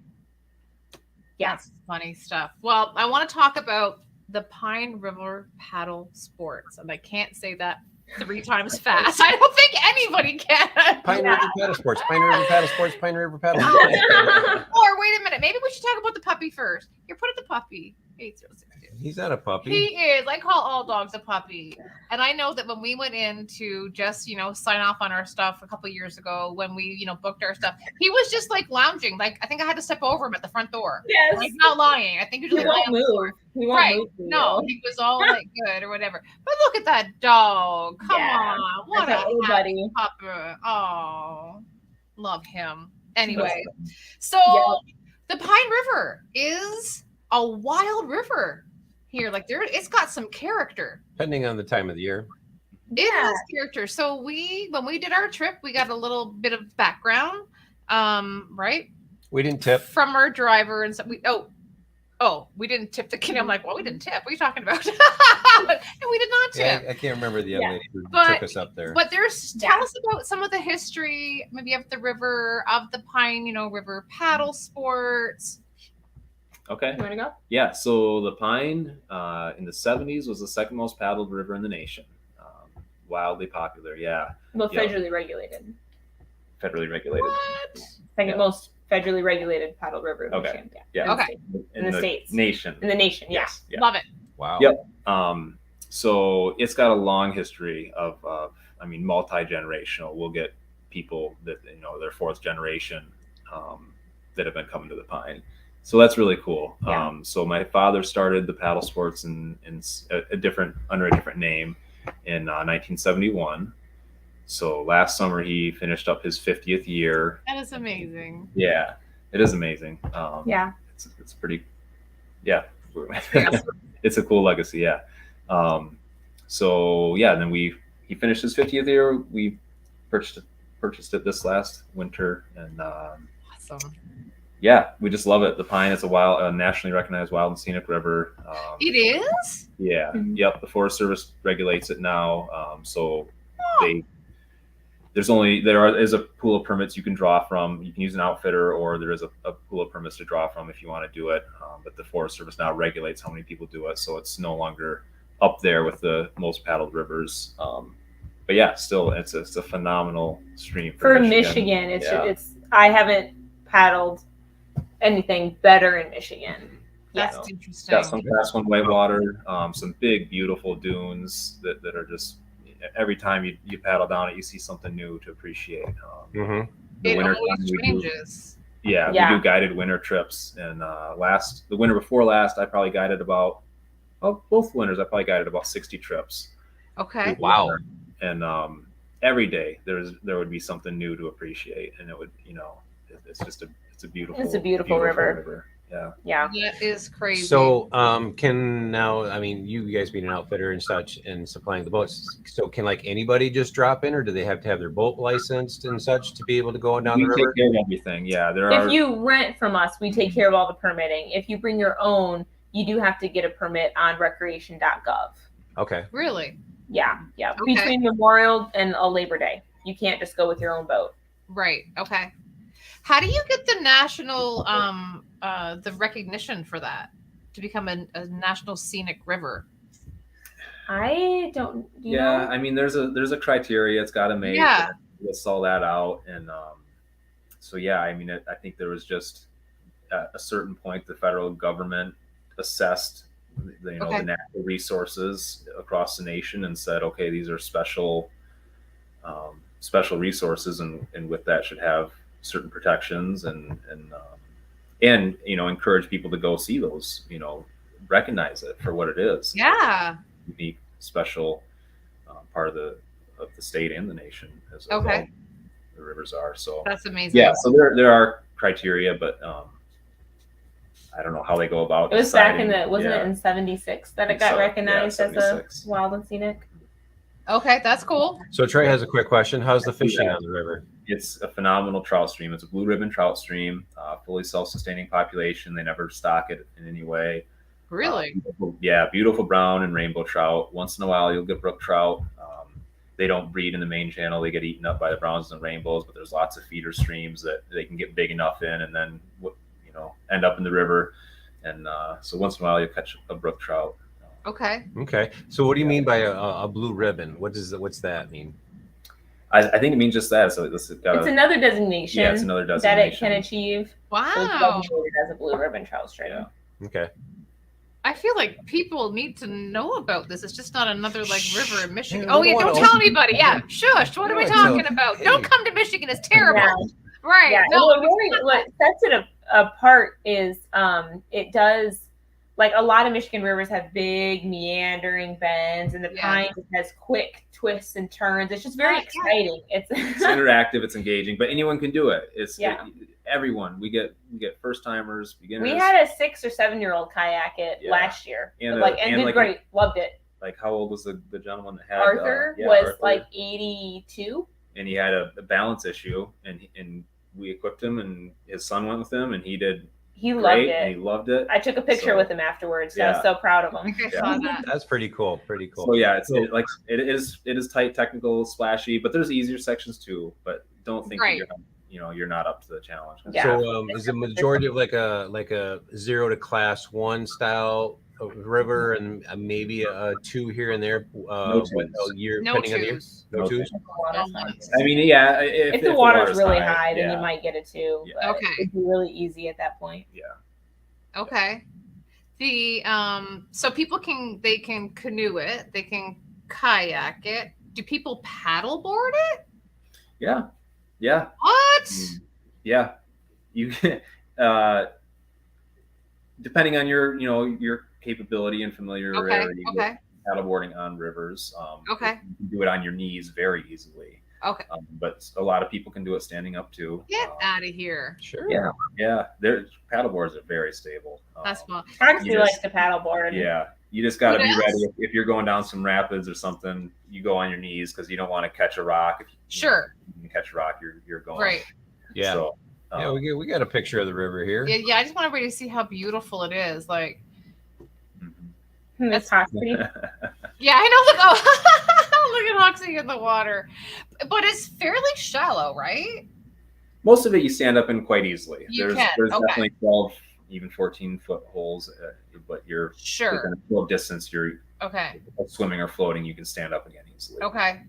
Yeah, that's funny stuff. Well, I want to talk about the Pine River paddle sports, and I can't say that 3 times fast. I don't think anybody can. Pine River paddle sports. Pine River paddle sports. Pine River paddle sports. Or wait a minute, maybe we should talk about the puppy first. Here, put it the puppy. 8062. He's not a puppy. He is. I call all dogs a puppy. And I know that when we went in to just, sign off on our stuff a couple of years ago, when we, booked our stuff, he was just like lounging. Like, I think I had to step over him at the front door. Yes. Like, not lying. I think he was won't move. He won't move. No, he was all like good or whatever. But look at that dog. Come on. What a buddy. Pupper. Oh, love him. Anyway, so the Pine River is a wild river here. Like it's got some character. Depending on the time of the year. It has character. So when we did our trip, we got a little bit of background. Right? We didn't tip. From our driver and stuff. We didn't tip the canoe. I'm like, well, we didn't tip. What are you talking about? And we did not tip. Yeah, I can't remember the young lady who took us up there. But tell us about some of the history, maybe of the river, of the Pine, river paddle sports. Okay. You want to go? Yeah. So the Pine in the 70s was the second most paddled river in the nation. Wildly popular. Yeah. Well, federally regulated. Federally regulated. What? Second most federally regulated paddle river in Okay. Michigan. Yeah. Okay. In the States. Nation. In the nation. Yes. Yeah. Love it. Wow. Yep. So it's got a long history of multi-generational. We'll get people that, their 4th generation that have been coming to the Pine. So that's really cool. Yeah. So my father started the paddle sports under a different name in 1971. So last summer he finished up his 50th year. That is amazing. Yeah, it is amazing. It's pretty. Yeah, it's a cool legacy. Yeah. Then he finished his 50th year. We purchased it this last winter, and awesome. Yeah, we just love it. The Pine is a nationally recognized wild and scenic river. It is? Yeah. Mm-hmm. Yep. The Forest Service regulates it now. there is a pool of permits you can draw from. You can use an outfitter, or there is a pool of permits to draw from if you want to do it. But the Forest Service now regulates how many people do it, so it's no longer up there with the most paddled rivers. But yeah, still, it's a phenomenal stream for Michigan. It's I haven't paddled anything better in Michigan. That's interesting. Got some Class 1 whitewater, some big, beautiful dunes that are just, every time you paddle down it, you see something new to appreciate. It always changes. We do guided winter trips, and the winter before last, I probably guided both winters, I probably guided about 60 trips. Okay. Wow. And every day there would be something new to appreciate, and it would, it's a beautiful river. Yeah. That is crazy. So, you guys being an outfitter and such and supplying the boats, so can like anybody just drop in, or do they have to have their boat licensed and such to be able to go down the river? We take care of everything. Yeah, if you rent from us, we take care of all the permitting. If you bring your own, you do have to get a permit on recreation.gov. Okay. Really? Yeah. Okay. Between Memorial and a Labor Day, you can't just go with your own boat. Right. Okay. How do you get the national the recognition for that to become a national scenic river? I don't. I mean, there's a criteria it's got to make. Yeah. Let's all that out, and I mean, I think there was just at a certain point the federal government assessed the natural resources across the nation and said, okay, these are special resources, and with that should have certain protections and encourage people to go see those, recognize it for what it is. Yeah. Unique, special part of the state and the nation, as all the rivers are. So that's amazing. Yeah, so there are criteria, but I don't know how they go about. It was deciding. Back in wasn't it in '76 that it got recognized as a wild and scenic? Okay, that's cool. So Trey has a quick question. How's the fishing on the river? It's a phenomenal trout stream. It's a blue ribbon trout stream, fully self-sustaining population. They never stock it in any way. Really? Beautiful brown and rainbow trout. Once in a while, you'll get brook trout. They don't breed in the main channel. They get eaten up by the browns and rainbows, but there's lots of feeder streams that they can get big enough in and then, end up in the river. And so once in a while, you'll catch a brook trout. Okay. So what do you mean by a blue ribbon? What's that mean? I think it means just that. So it's another designation. Yeah, it's another designation that it can achieve. Wow. So it's designated as a blue ribbon trout stream. Yeah. Okay. I feel like people need to know about this. It's just not another river in Michigan. Don't tell anybody. Yeah, shush. What are we talking about? Hey. Don't come to Michigan. It's terrible. Yeah. Right. Yeah. No. What sets it apart is it does. Like a lot of Michigan rivers have big meandering bends, and the Pine has quick twists and turns. It's just very exciting. It's interactive. It's engaging, but anyone can do it. Everyone. We get first timers, beginners. We had a 6 or 7 year old kayak it last year, and did great. Loved it. Like how old was the gentleman that had Arthur? Was Arthur. 82, and he had a balance issue, and we equipped him, and his son went with him, and he did. He loved it. And he loved it. I took a picture with him afterwards. So I was so proud of him. I saw that. That's pretty cool. So it is tight, technical, splashy, but there's easier sections too. But don't think that you're not up to the challenge. Yeah. So is the majority of like a 0 to Class 1 style of river and maybe a 2 here and there? No twos. No twos. I mean, if the water's really high, then you might get a 2. Yeah. Okay. It'd be really easy at that point. Yeah. Okay. The so people can canoe it, they can kayak it. Do people paddleboard it? Yeah. What? Yeah. You can depending on your capability and familiarity with paddleboarding on rivers. You can do it on your knees very easily. Okay. But a lot of people can do it standing up too. Get out of here. Sure. Yeah. Paddleboards are very stable. That's fun. Foxy likes to paddleboard. Yeah. You just got to be ready. If you're going down some rapids or something, you go on your knees because you don't want to catch a rock. If you catch a rock, you're going. Right. Yeah. So, we got a picture of the river here. Yeah. I just want everybody to see how beautiful it is. Like. That's Hoxie. Yeah, I know. Look at Hoxie in the water. But it's fairly shallow, right? Most of it you stand up in quite easily. There's definitely 12, even 14-foot holes, but you're sure within a full distance. You're okay. Swimming or floating, you can stand up again easily. Okay.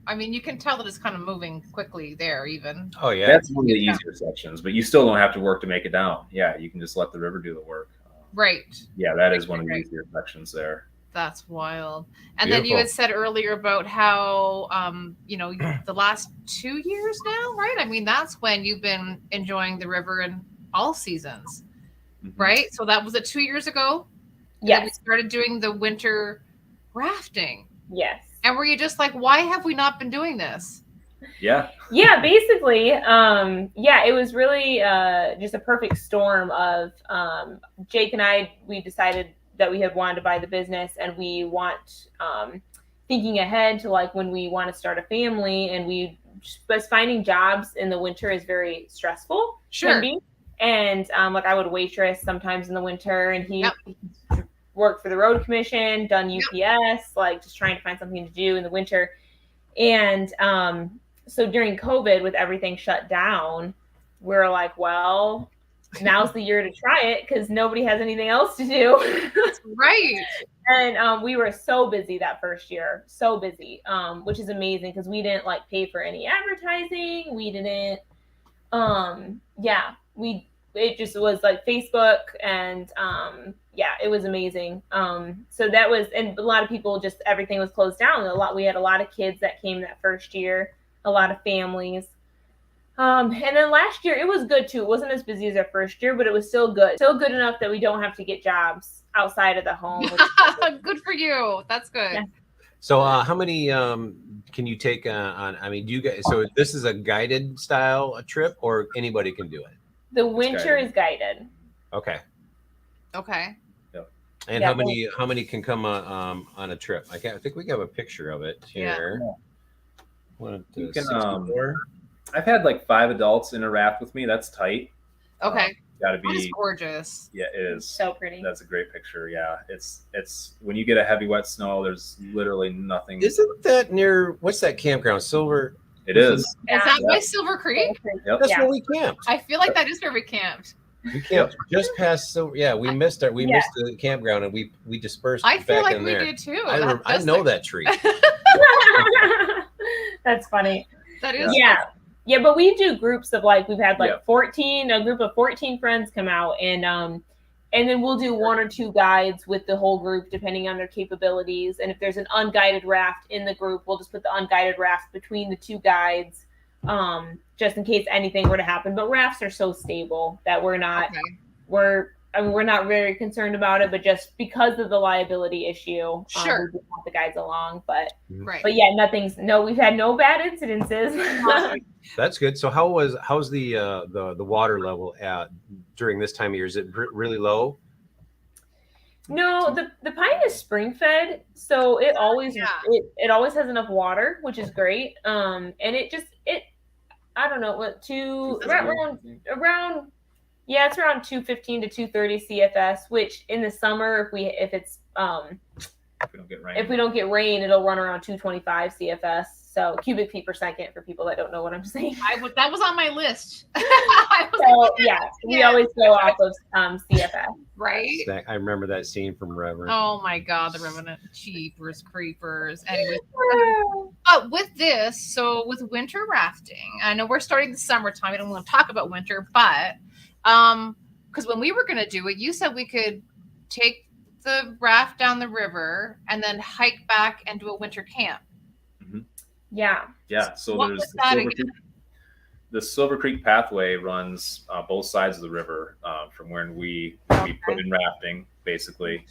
I mean, you can tell that it's kind of moving quickly there, even. Oh yeah, that's one of the easier sections, but you still don't have to work to make it down. Yeah, you can just let the river do the work. Right. Yeah, that is one of the easier sections there. That's wild. And Beautiful. then you had said earlier about how, the last 2 years now, right? I mean, that's when you've been enjoying the river in all seasons, right? So that was it 2 years ago? Yes. We started doing the winter rafting. Yes. And were you just like, why have we not been doing this? Yeah. Yeah, basically, it was really just a perfect storm of Jake and I, we decided that we had wanted to buy the business, and we want thinking ahead to like when we want to start a family, and was finding jobs in the winter is very stressful. Sure. And like I would waitress sometimes in the winter, and he worked for the road commission, done UPS, like just trying to find something to do in the winter. And so during COVID, with everything shut down, we're like, well, now's the year to try it because nobody has anything else to do. Right. And we were so busy that first year, which is amazing because we didn't like pay for any advertising. We didn't, it just was like Facebook, and it was amazing. So that was, and a lot of people just, everything was closed down. We had a lot of kids that came that first year, a lot of families. And then last year it was good too. It wasn't as busy as our first year, but it was still good enough that we don't have to get jobs outside of the home. Good for you. That's good. Yeah. So how many can you take on? I mean, do you guys? So this is a guided style trip, or anybody can do it? The winter is guided. Okay. Yep. And how many can come on a trip? I think we have a picture of it here. Yeah. I've had like 5 adults in a raft with me. That's tight. Okay. Gotta be. That's gorgeous. Yeah, it is. So pretty. That's a great picture. Yeah, it's when you get a heavy wet snow, there's literally nothing. Isn't that near, what's that campground? Silver? It is. Is that by Silver Creek? Yep. That's where we camped. I feel like that is where we camped. We camped just past Silver. Yeah, we missed the campground, and we dispersed. I feel back like in we there. did too. I know that tree. That's funny. That is. Yeah, but we do groups of like, we've had like a group of 14 friends come out, and then we'll do 1 or 2 guides with the whole group depending on their capabilities. And if there's an unguided raft in the group, we'll just put the unguided raft between the 2 guides, just in case anything were to happen. But rafts are so stable that we're not very concerned about it, but just because of the liability issue, we just want the guides along. But we've had no bad incidences. That's good. So how's the water level during this time of year? Is it really low? No, the pine is spring fed, so it always it always has enough water, which is great. And it I don't know what around. Yeah, it's around 215 to 230 CFS, which in the summer, if we don't get rain, it'll run around 225 CFS. So cubic feet per second for people that don't know what I'm saying. That was on my list. We always go off of CFS. Right. I remember that scene from Revenant. Oh my God, the Revenant, Jeepers Creepers. Anyway, but with this, so with winter rafting, I know we're starting the summertime. I don't want to talk about winter, but because when we were going to do it, you said we could take the raft down the river and then hike back and do a winter camp. Yeah. So what there's was that again? The Silver Creek pathway runs both sides of the river from where we put in rafting, basically.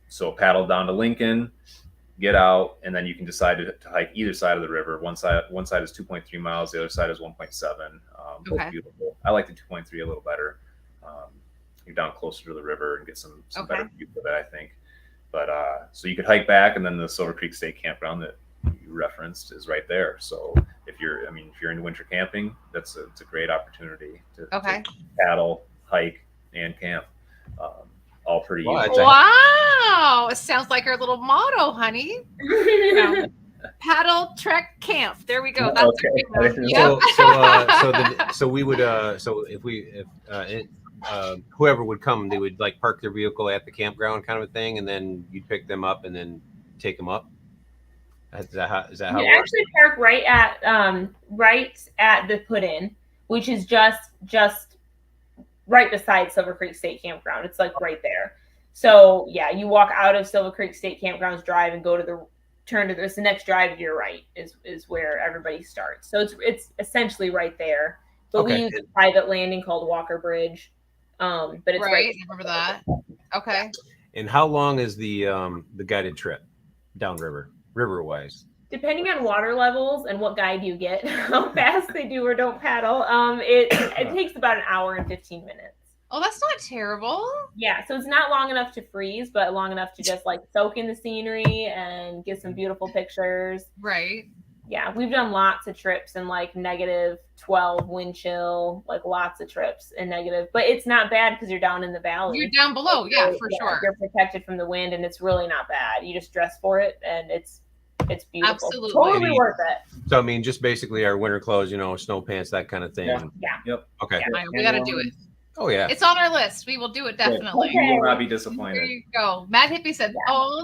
So paddle down to Lincoln, get out, and then you can decide to hike either side of the river. One side is 2.3 miles, the other side is 1.7. Both beautiful. I like the 2.3 a little better. You're down closer to the river and get some better view of it, I think. But so you could hike back, and then the Silver Creek State Campground that you referenced is right there. So if you're into winter camping, it's a great opportunity to paddle, hike, and camp. All pretty easy. Wow, it sounds like our little motto, honey. Paddle Trek Camp. There we go. Okay. That's yep. So we would so if whoever would come, they would like park their vehicle at the campground kind of a thing, and then you'd pick them up and then take them up. Is that how You it actually park right at the put-in, which is just right beside Silver Creek State Campground. It's like right there. So yeah, you walk out of Silver Creek State Campground's drive and go to the next drive to your right is where everybody starts. So it's essentially right there. But we use a private landing called Walker Bridge. But it's right. Remember that? Okay. And how long is the guided trip downriver, river-wise? Depending on water levels and what guide you get, how fast they do or don't paddle, it takes about an hour and 15 minutes. Oh, that's not terrible. Yeah, so it's not long enough to freeze, but long enough to just like soak in the scenery and get some beautiful pictures. Right. Yeah, we've done lots of trips in like -12 wind chill, like lots of trips in negative. But it's not bad because you're down in the valley. You're down below, yeah, for sure. You're protected from the wind, and it's really not bad. You just dress for it, and it's beautiful. Absolutely. Totally worth it. So I mean, just basically our winter clothes, snow pants, that kind of thing. Yeah. Yep. Okay. Yeah, we got to do it. Oh yeah. It's on our list. We will do it definitely. Okay. You will not be There disappointed. you go. Matt Hippie said,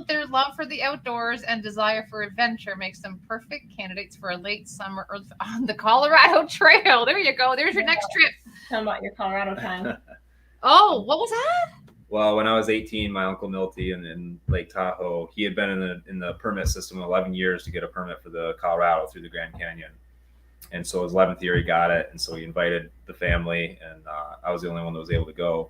their love for the outdoors and desire for adventure makes them perfect candidates for a late summer or on the Colorado Trail. There you go. There's your next trip. Tell them about your Colorado time. Oh, what was that? Well, when I was 18, my uncle Milty in Lake Tahoe, he had been in the permit system 11 years to get a permit for the Colorado through the Grand Canyon. And so his 11th year, he got it. And so he invited the family, and I was the only one that was able to go.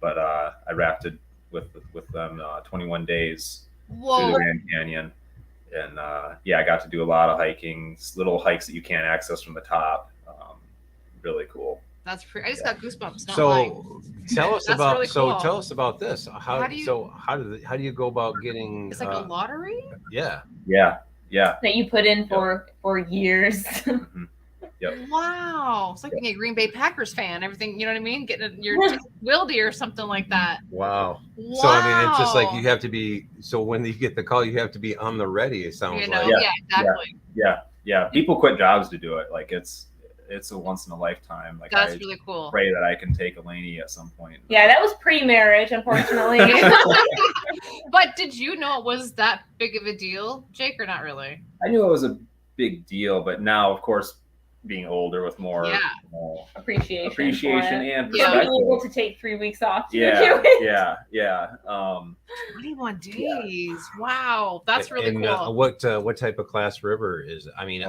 But I rafted with them 21 days through the Grand Canyon. And I got to do a lot of hiking, little hikes that you can't access from the top. Really cool. That's pretty. I just got goosebumps. So tell us about really cool. tell us about this. How do you go about getting? It's like a lottery. Yeah. That you put in for years. Mm-hmm. Yep. Wow. It's like being a Green Bay Packers fan. Everything, you know what I mean? Getting your Wildy or something like that. Wow. So I mean, it's just like you have to be. So when you get the call, you have to be on the ready. It sounds like. Yeah, exactly. Yeah. People quit jobs to do it. Like it's a once in a lifetime. Like that's really cool. Pray that I can take Alaney at some point. Yeah, that was pre-marriage, unfortunately. But did you know it was that big of a deal, Jake, or not really? I knew it was a big deal, but now, of course, being older with more appreciation and perspective. Being able to take 3 weeks off. Yeah. 21 days. Wow, that's really cool. What type of class river is it? I mean,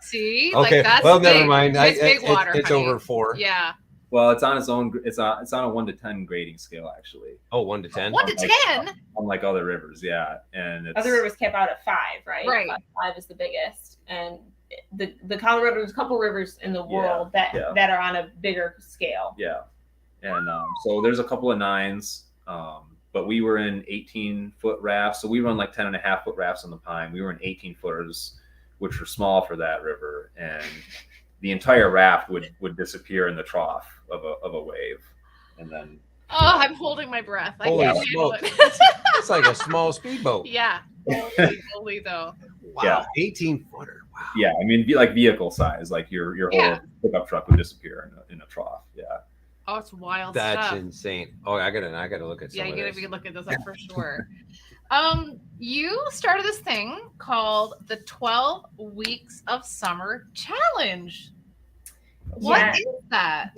see, okay. Like that's never mind. It's big water. It's over 4. Yeah. Well, it's on its own. It's on a 1 to 10 grading scale, actually. Oh, 1 to 10. 1 to 10. Unlike other rivers, yeah, and other rivers cap out at 5, right? Right. 5 is the biggest, and the Colorado. There's a couple rivers in the world that are on a bigger scale. Yeah, and so there's a couple of 9s, but we were in 18-foot rafts. So we run like 10.5-foot rafts on the Pine. We were in 18-footers, which were small for that river, and the entire raft would disappear in the trough of a wave, and then. Oh, I'm holding my breath. I can't handle it. It's like a small speedboat. Yeah. Holy though. Wow. Yeah. 18-footer. Wow. Yeah, I mean, like vehicle size, like your whole pickup truck would disappear in a trough. Yeah. Oh, it's wild That's stuff. insane. Oh, I gotta look at some of you this. gotta look at this up for sure. You started this thing called the 12 Weeks of Summer Challenge. What is that?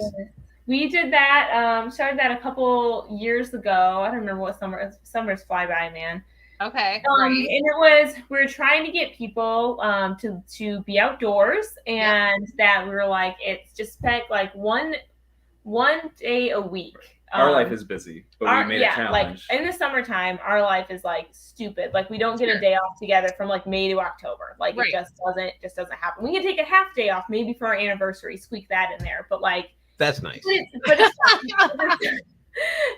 We did that. Started that a couple years ago. I don't remember what summers fly by, man. Okay. And it was, we were trying to get people to be outdoors, and that we were like, it's just like one day a week. Our life is busy, but we made a challenge. Like in the summertime, our life is like stupid. Like we don't get a day off together from like May to October. Like it just doesn't happen. We can take a half day off maybe for our anniversary, squeak that in there. But like that's nice. But it's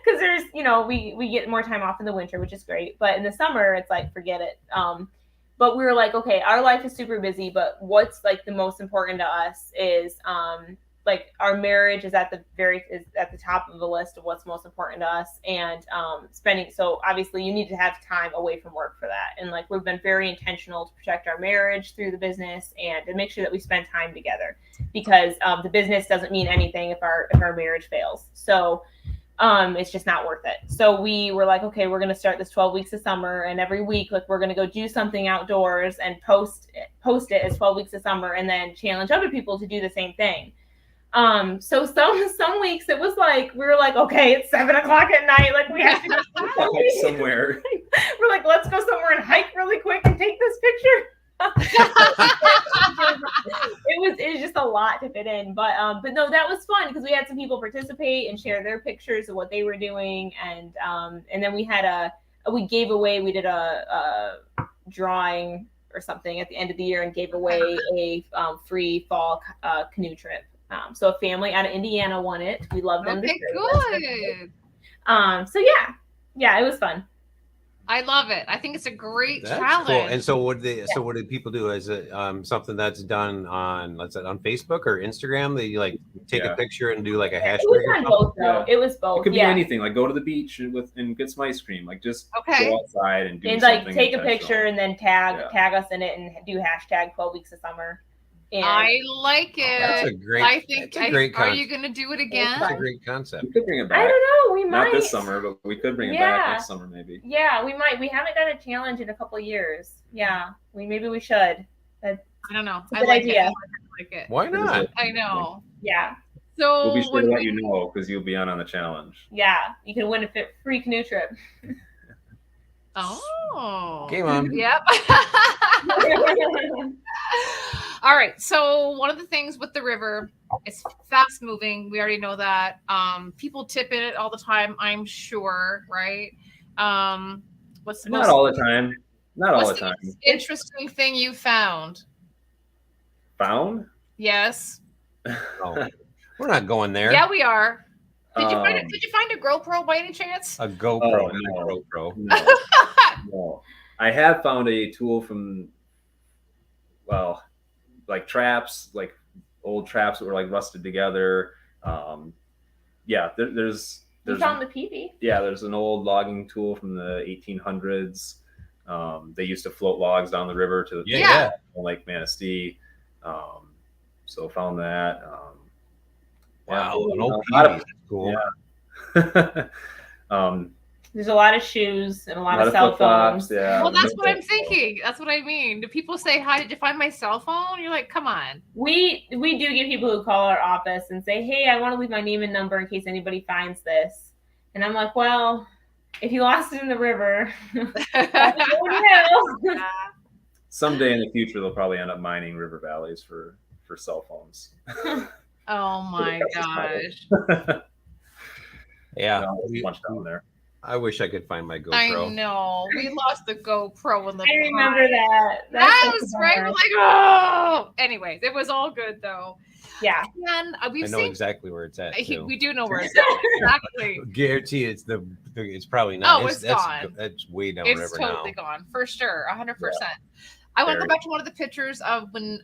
because there's we get more time off in the winter, which is great. But in the summer, it's like forget it. But we were like, okay, our life is super busy, but what's like the most important to us is like our marriage is at the top of the list of what's most important to us, and so obviously you need to have time away from work for that, and like we've been very intentional to protect our marriage through the business and to make sure that we spend time together, because the business doesn't mean anything if our marriage fails. So it's just not worth it. So we were like, okay, we're going to start this 12 weeks of summer, and every week, like, we're going to go do something outdoors and post it as 12 weeks of summer, and then challenge other people to do the same thing. So some weeks it was like, we were like, okay, it's 7:00 at night. Like, we have to go somewhere. We're like, let's go somewhere and hike really quick and take this picture. It was just a lot to fit in, but no, that was fun because we had some people participate and share their pictures of what they were doing, and then we did a drawing or something at the end of the year and gave away a free fall canoe trip. So a family out of Indiana won it. We love them. Okay, good. So yeah, it was fun. I love it. I think it's a great That's challenge. cool. And so what did people do? Is it something that's done on, let's say, on Facebook or Instagram? They like take a picture and do like a hashtag? It was on both, though. It was both. It could be anything. Like go to the beach and get some ice cream. Like just go outside and do something. And like take a picture and then tag us in it and do hashtag 12 weeks of summer. And I like it. That's a great. I think. Great are you going to do it again? That's a great concept. We could bring it back. I don't know. We might. Not this summer, but we could bring it back next summer, maybe. Yeah, we might. We haven't done a challenge in a couple of years. Yeah, maybe we should. I don't know. I like it. I like it. Why not? I know. Yeah. So we'll be sure to let you know because you'll be on the challenge. Yeah, you can win a free canoe trip. Oh. Game on. Yep. All right. So one of the things with the river, it's fast moving. We already know that. People tip in it all the time, I'm sure, right? What's the Not all the time. Not all the time. Interesting thing you found? Found? Yes. Oh, we're not going there. Yeah, we are. Did you find a GoPro by any chance? A GoPro, no. GoPro. No. No. I have found a tool from, well, like traps, like old traps that were like rusted together. There's you found the PV. Yeah, there's an old logging tool from the 1800s. They used to float logs down the river to Lake Manistee. So found that. Wow, an old PV. Cool. Yeah. There's a lot of shoes and a lot of cell phones. Yeah. Well, that's what I'm thinking. That's what I mean. Do people say, hi, did you find my cell phone? You're like, come on. We do get people who call our office and say, hey, I want to leave my name and number in case anybody finds this. And I'm like, well, if you lost it in the river, someday in the future, they'll probably end up mining river valleys for cell phones. Oh my gosh. Yeah. Much down there. I wish I could find my GoPro. I know. We lost the GoPro in the I remember that. That was right. We're like, oh. Anyways, it was all good though. Yeah. And I know exactly where it's at. We do know where it's at. Exactly. Guarantee it's probably not. Oh, it's gone. That's way down it's river totally now. gone for sure. 100%. I want to go back to one of the pictures of when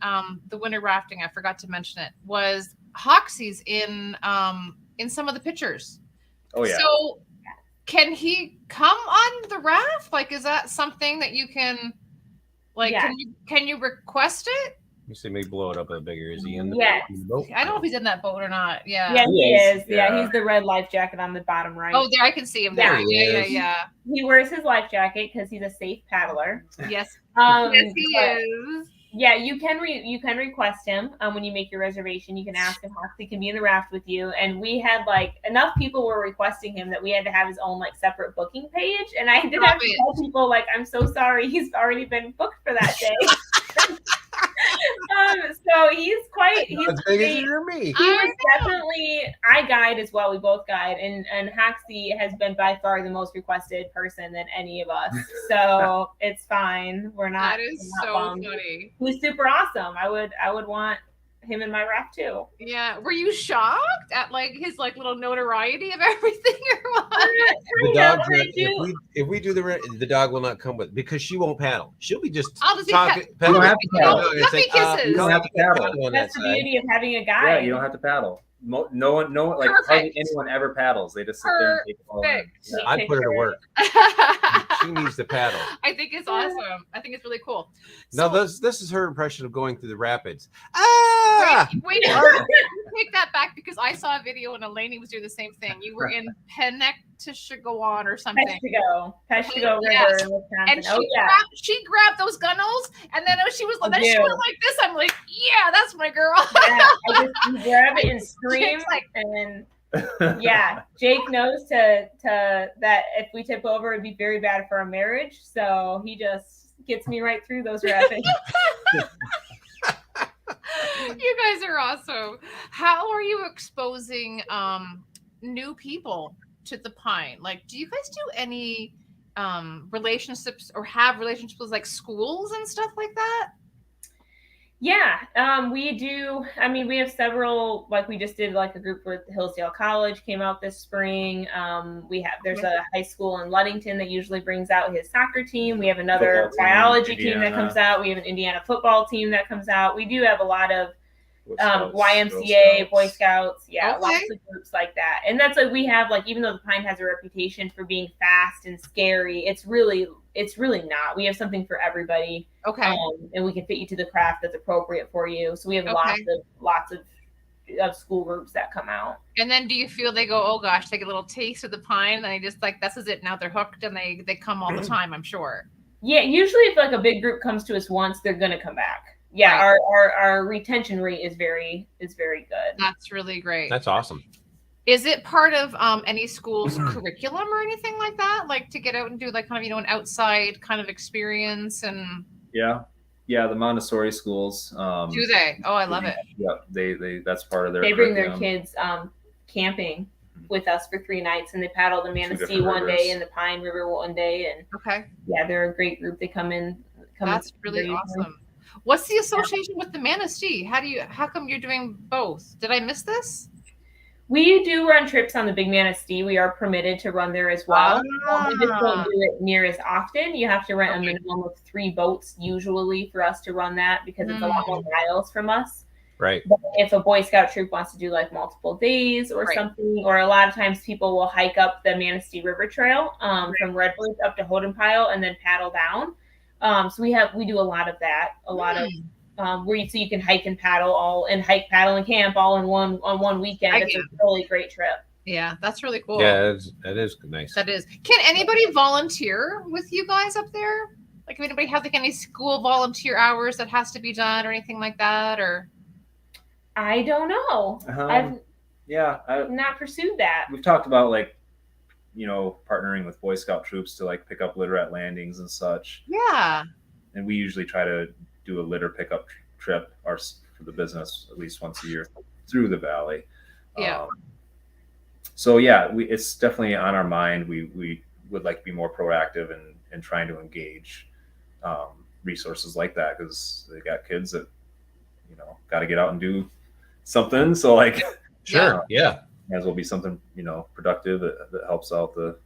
the winter rafting. I forgot to mention it was Hoxie's in some of the pictures. Oh yeah. So can he come on the raft? Like, is that something that you can, like, can you request it? You say maybe blow it up a bit bigger. Is he in the boat? I don't know if he's in that boat or not. Yeah. Yeah, he is. Yeah, he's the red life jacket on the bottom right. Oh, there, I can see him there. Yeah. He wears his life jacket because he's a safe paddler. Yes. Yes, he is. Yeah, you can request him when you make your reservation. You can ask him how he can be in the raft with you. And we had like enough people were requesting him that we had to have his own like separate booking page. And I did have to tell people like, I'm so sorry, he's already been booked for that day. So he's as big as you or me. He was definitely. I guide as well. We both guide, and Hoxie has been by far the most requested person than any of us. So it's fine. We're not. That is so bummed. funny. He's super awesome. I would want him in my raft too. Yeah. Were you shocked at like his like little notoriety of everything or what? The dog, if we do the dog will not come with because she won't paddle. She'll be just I'll just talking. you don't have to paddle. Puppy kisses. You don't have to paddle. That's the beauty of having a guy. Yeah, you don't have to paddle. No one, like hardly anyone ever paddles. They just sit there and take it all in. Yeah. I put her to work. She needs to paddle. I think it's awesome. I think it's really cool. Now this is her impression of going through the rapids. Ah! Wait, take that back because I saw a video and Alaney was doing the same thing. You were in Penectashagawan or something. Peshtigo River Yes. in Wisconsin. And she grabbed those gunnels, and then she was like, she went like this. I'm like, yeah, that's my girl. Yeah, I just grab it and scream, and yeah, Jake knows to that if we tip over, it'd be very bad for our marriage. So he just gets me right through those rapids. You guys are awesome. How are you exposing new people to the Pine? Like, do you guys do any relationships or have relationships with like schools and stuff like that? Yeah, we do. I mean, we have several, like we just did like a group with Hillsdale College came out this spring. There's a high school in Ludington that usually brings out his soccer team. We have another biology team that comes out. We have an Indiana football team that comes out. We do have a lot of YMCA, Boy Scouts, lots of groups like that. And that's like we have like, even though the Pine has a reputation for being fast and scary, it's really not. We have something for everybody. Okay. And we can fit you to the craft that's appropriate for you. So we have lots of school groups that come out. And then do you feel they go, oh gosh, take a little taste of the Pine, and they just like, this is it, now they're hooked, and they come all the time, I'm sure. Yeah, usually if like a big group comes to us once, they're gonna come back. Yeah, right. Our retention rate is very good. That's really great. That's awesome. Is it part of any school's curriculum or anything like that? Like to get out and do like kind of, an outside kind of experience and Yeah, the Montessori schools. Do they? Oh, I love it. Yeah, they that's part of their. They bring their kids camping with us for 3 nights, and they paddle the Manistee one day and the Pine River one day, and yeah, they're a great group. They come in. That's really awesome. What's the association with the Manistee? How come you're doing both? Did I miss this? We do run trips on the Big Manistee. We are permitted to run there as well. We just don't do it near as often. You have to rent a minimum of 3 boats usually for us to run that because it's a lot more miles from us. Right. But if a Boy Scout troop wants to do like multiple days or something, or a lot of times people will hike up the Manistee River Trail from Redwoods up to Hodenpyle and then paddle down. So we do a lot of that. A lot of so you can hike and paddle paddle and camp all in one weekend. It's a really great trip. Yeah, that's really cool. Yeah, that is nice. That is. Can anybody volunteer with you guys up there? Like, if anybody have like any school volunteer hours that has to be done or anything like that, or? I don't know. I've not pursued that. We've talked about like, partnering with Boy Scout troops to like pick up litter at landings and such. Yeah. And we usually try to do a litter pickup trip for the business at least once a year through the valley. Yeah. So yeah, it's definitely on our mind. We would like to be more proactive in trying to engage resources like that, because they got kids that got to get out and do something. So like, might as well be something productive that helps out the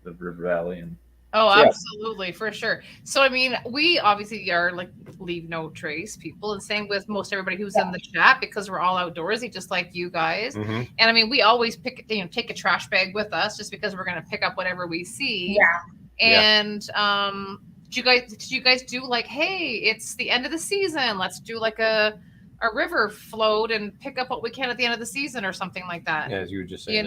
River Valley. And absolutely, for sure. So I mean, we obviously are like leave no trace people, and same with most everybody who's in the chat, because we're all outdoorsy just like you guys. And I mean, we always take a trash bag with us just because we're going to pick up whatever we see. And did you guys do like, hey, it's the end of the season, let's do like a river float and pick up what we can at the end of the season or something like that? Yeah, as you were just saying.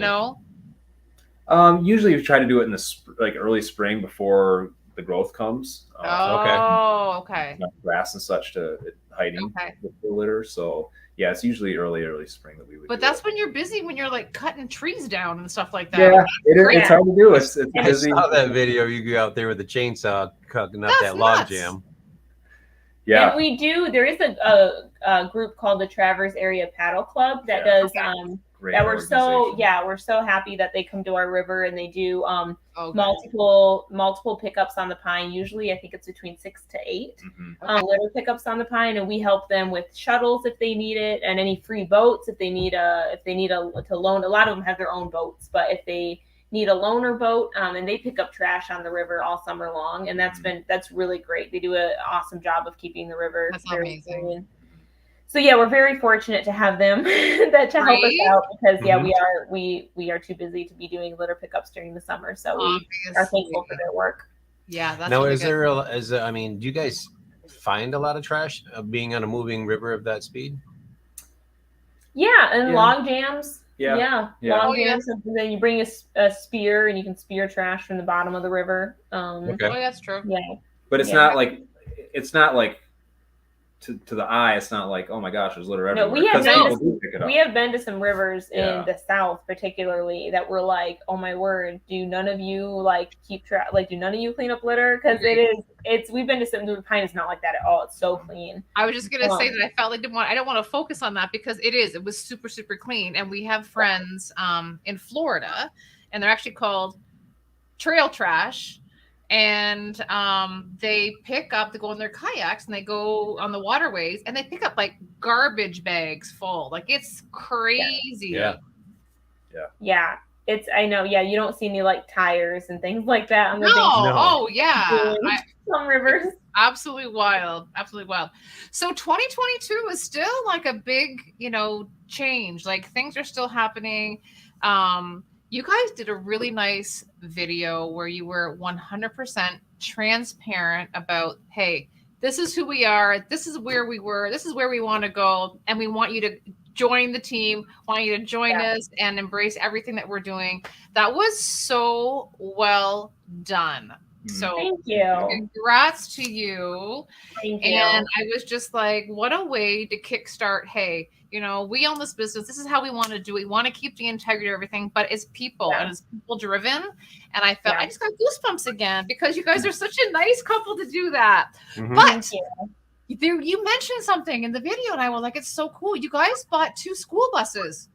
Usually we try to do it in the early spring before the growth comes. Okay. Grass and such to hiding with the litter. So yeah, it's usually early spring that we would. But that's when you're busy, when you're like cutting trees down and stuff like that. Yeah, it's hard to do. It's busy. I saw that video. You go out there with the chainsaw cutting up that log jam. Yeah, and we do. There is a group called the Travers Area Paddle Club that does great. Yeah, we're so happy that they come to our river, and they do multiple pickups on the Pine. Usually, I think it's between 6 to 8 litter pickups on the Pine, and we help them with shuttles if they need it, and any free boats if they need to loan. A lot of them have their own boats, but if they need a loaner boat, and they pick up trash on the river all summer long, and that's really great. They do an awesome job of keeping the river very clean. So yeah, we're very fortunate to have them help us out, because we are too busy to be doing litter pickups during the summer. So we are thankful for their work. Yeah, that's now. Really I mean, do you guys find a lot of trash being on a moving river of that speed? Yeah, and log jams. Yeah. Log jams. And then you bring a spear, and you can spear trash from the bottom of the river. Okay. Oh, that's true. Yeah, but it's not like to the eye, it's not like, oh my gosh, there's litter everywhere. No, we have been to some rivers in the South, particularly, that were like, oh my word, do none of you keep track? Like, do none of you clean up litter? Because we've been to some. The Pine is not like that at all. It's so clean. I was just gonna say that I felt like I don't want to focus on that, because it was super, super clean. And we have friends in Florida, and they're actually called Trail Trash. And they go in their kayaks, and they go on the waterways, and they pick up like garbage bags full. Like, it's crazy. Yeah. I know. Yeah. You don't see any tires and things like that on the Oh yeah. Some rivers. Absolutely wild. So 2022 is still like a big, change. Like, things are still happening. You guys did a really nice video where you were 100% transparent about, hey, this is who we are. This is where we were. This is where we want to go. And we want you to join the team, want you to join us and embrace everything that we're doing. That was so well done. So thank you. Congrats to you. Thank you. And I was just like, what a way to kickstart. Hey, we own this business. This is how we want to do it. We want to keep the integrity of everything, but it's people and it's people driven. And I felt I just got goosebumps again, because you guys are such a nice couple to do that. Mm-hmm. But you mentioned something in the video, and I was like, it's so cool. You guys bought 2 school buses.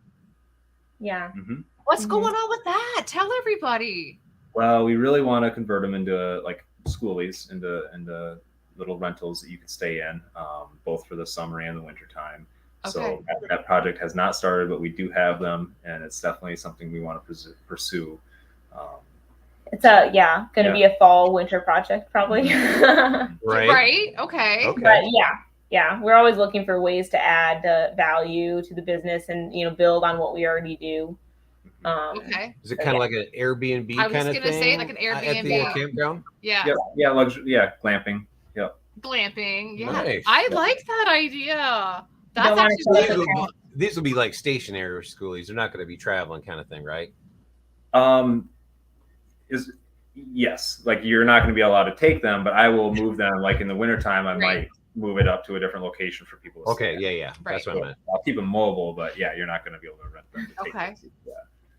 Yeah. Mm-hmm. What's going on with that? Tell everybody. Well, we really want to convert them into schoolies, into little rentals that you could stay in, both for the summer and the winter time. Okay. So that project has not started, but we do have them, and it's definitely something we want to pursue. It's going to be a fall winter project probably. Right. Okay. But yeah, we're always looking for ways to add value to the business and build on what we already do. Okay. Is it kind of like an Airbnb kind of thing? I was going to say like an Airbnb at the campground. Yeah. Yeah. Luxury. Yeah. Glamping. Yep. Glamping. Yeah. Nice. I like that idea. That's actually these will be like stationary schoolies. They're not going to be traveling kind of thing, right? Yes. Like, you're not going to be allowed to take them, but I will move them. Like, in the wintertime, I might move it up to a different location for people to stay. Yeah. Right. That's what I meant. I'll keep them mobile, but you're not going to be able to rent them. Okay.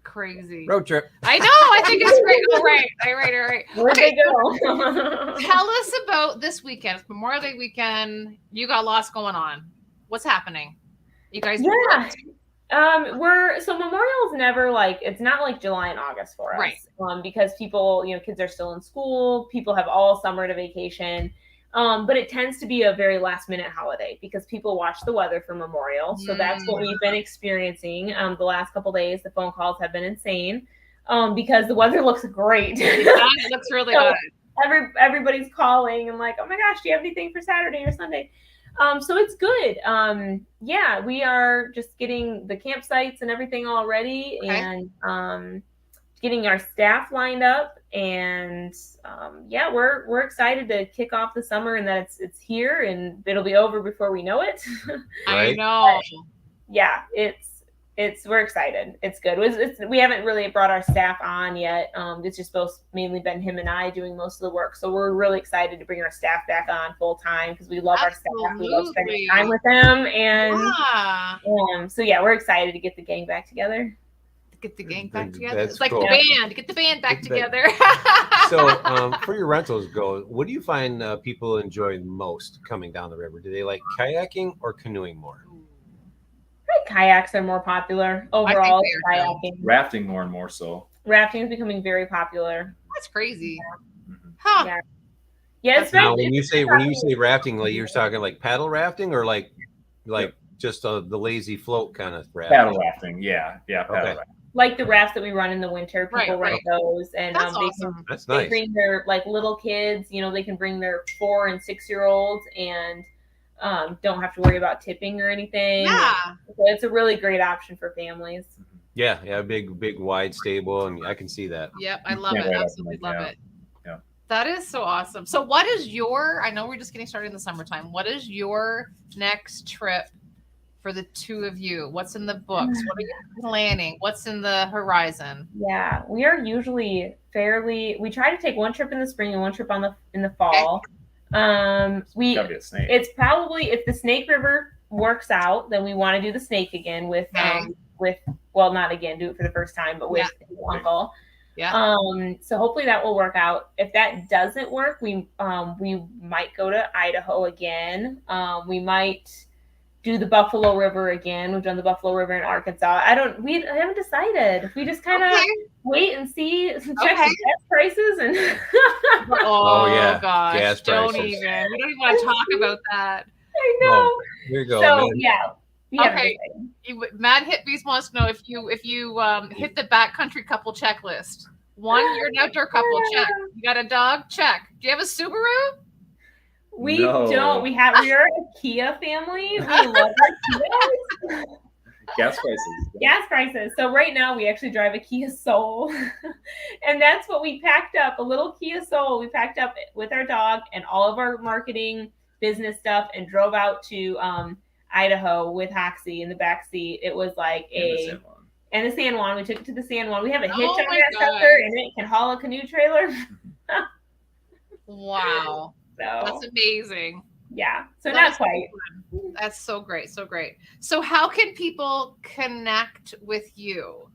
Crazy. Road trip. I know. I think it's great. All right. Where'd they go? Tell us about this weekend. It's Memorial Day weekend. You got lots going on. What's happening? You guys? So Memorial is never it's not like July and August for us, right? Because people, kids are still in school. People have all summer to vacation. But it tends to be a very last minute holiday because people watch the weather for Memorial. So that's what we've been experiencing the last couple days. The phone calls have been insane because the weather looks great. It looks really good. Everybody's calling and like, oh my gosh, do you have anything for Saturday or Sunday? So it's good. We are just getting the campsites and everything all ready and getting our staff lined up. And we're excited to kick off the summer and that it's here and it'll be over before we know it. I know. We're excited. It's good. We haven't really brought our staff on yet. It's just mainly been him and I doing most of the work. So we're really excited to bring our staff back on full time because we love our staff. We love spending time with them. And we're excited to get the gang back together. Get the gang back together. That's it's like cool. the band. Get the band back together. So for your rentals go, what do you find people enjoy most coming down the river? Do they like kayaking or canoeing more? kayaks are more popular overall. Kayaking, rafting more and more so. Rafting is becoming very popular. That's crazy. Mm-hmm. Huh? Yeah. Yes. Now, when you say rafting, like you're talking like paddle rafting or like just the lazy float kind of rafting? Paddle rafting, yeah, paddle rafting. Like the rafts that we run in the winter, people rent those, and that's awesome. That's nice. They bring their like little kids, you know, they can bring their 4 and 6-year-olds, and don't have to worry about tipping or anything. Yeah, so it's a really great option for families. Yeah, big wide stable, and I can see that. Yep, I love it. Absolutely love it. Yeah. That is so awesome. So what is your, I know we're just getting started in the summertime. What is your next trip for the two of you? What's in the books? What are you planning? What's in the horizon? Yeah, we are usually we try to take one trip in the spring and one trip in the fall. It's gotta be a Snake. It's probably, if the Snake River works out, then we want to do the Snake again with well, not again, do it for the first time, but with Uncle. Yeah. So hopefully that will work out. If that doesn't work, we might go to Idaho again. We might do the Buffalo River again. We've done the Buffalo River in Arkansas. I haven't decided. We just kind of wait and see, check the gas prices and oh gosh, gas don't prices. even. We don't even want to talk about that. I know. Oh, here you go. So man. yeah. Okay. Mad Hippies wants to know if you hit the backcountry couple checklist. 1, you're an outdoor couple, check. You got a dog, check. Do you have a Subaru? We don't. We are a Kia family. We love our Kias. Gas prices. So right now we actually drive a Kia Soul. And that's what we packed up, a little Kia Soul. We packed up with our dog and all of our marketing business stuff and drove out to Idaho with Hoxie in the back seat. It was like the San Juan. We took it to the San Juan. We have a hitch on that sucker, and it can haul a canoe trailer. Wow. So that's amazing. Yeah. So not quite. That's so great. So great. So how can people connect with you?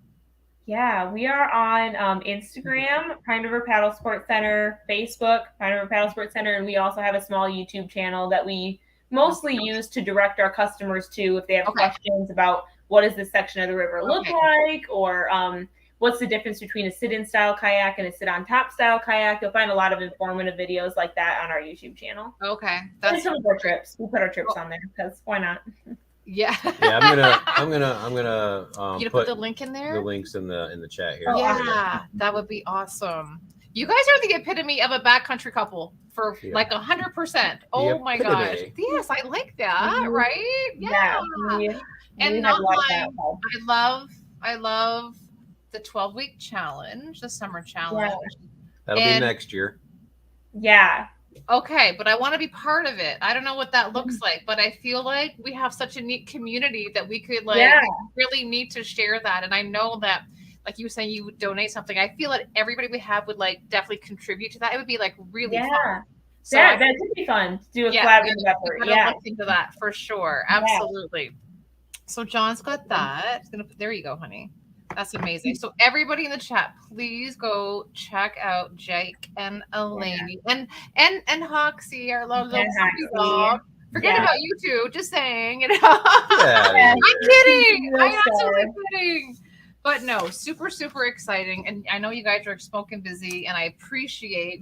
Yeah, we are on Instagram, Pine River Paddle Sports Center, Facebook, Pine River Paddle Sports Center, and we also have a small YouTube channel that we mostly use to direct our customers to if they have questions about what does this section of the river look like, or what's the difference between a sit-in style kayak and a sit-on top style kayak. You'll find a lot of informative videos like that on our YouTube channel. Okay, that's some of our trips. We put our trips on there because why not? Yeah. Yeah, I'm gonna put the link in there. The links in the chat here. Yeah, that would be awesome. You guys are the epitome of a backcountry couple for like 100%. Oh my gosh. Yes, I like that. Right? Yeah. And not lying, I love the 12-week challenge, the summer challenge. Yeah. That'll be next year. Yeah. Okay, but I want to be part of it. I don't know what that looks like, but I feel like we have such a neat community that we could really need to share that. And I know that, like you were saying, you would donate something. I feel that everybody we have would like definitely contribute to that. It would be like really fun. So that could be fun to do a collaborative effort. Yeah, look into that for sure. Absolutely. So John's got that. There you go, honey. That's amazing. So everybody in the chat, please go check out Jake and Alaney and Hoxie, our lovely dog. Forget about you two. Just saying, you know. I'm kidding. I'm absolutely kidding. But no, super, super exciting. And I know you guys are smoking busy, and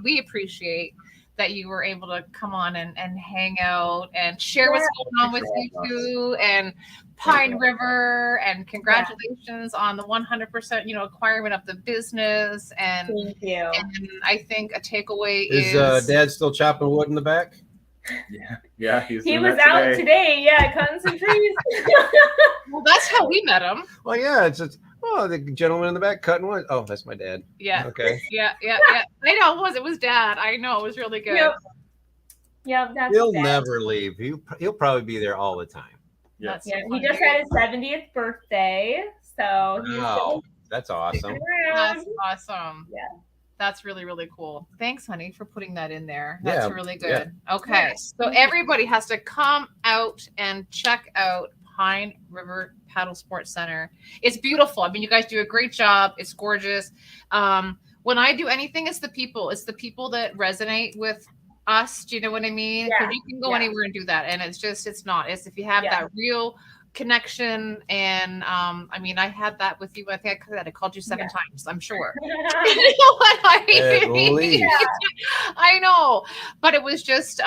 we appreciate that you were able to come on and hang out and share what's going on with you two and Pine River, and congratulations on the 100%, acquirement of the business. And thank you. And I think a takeaway is Dad still chopping wood in the back? Yeah. He was out today. Yeah, cutting some trees. Well, that's how we met him. Well, yeah, it's the gentleman in the back cutting wood. Oh, that's my dad. Yeah. Okay. Yeah. I know it was Dad. I know it was really good. Yep. That's He'll never leave. He'll probably be there all the time. Yes. Yeah. He just had his 70th birthday, so that's awesome. That's awesome. Yeah. That's really, really cool. Thanks, honey, for putting that in there. That's really good. Yeah. Okay. So everybody has to come out and check out Pine River Paddle Sports Center. It's beautiful. I mean, you guys do a great job. It's gorgeous. When I do anything, it's the people. It's the people that resonate with us. Do you know what I mean? Because you can go anywhere and do that. And it's if you have that real connection. And I mean, I had that with you. I think I called you 7 times, I'm sure. I know, but it was just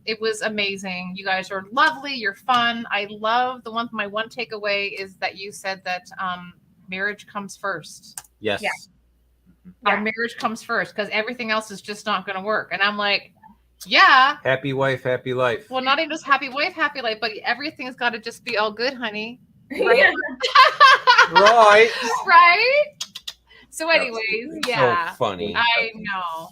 it was amazing. You guys are lovely, you're fun. I love my one takeaway is that you said that marriage comes first. Yes. Our marriage comes first, because everything else is just not going to work. And I'm like, yeah. Happy wife, happy life. Well, not even just happy wife, happy life, but everything's got to just be all good, honey. Right? Right. Right? So anyways, yeah. So funny. I know.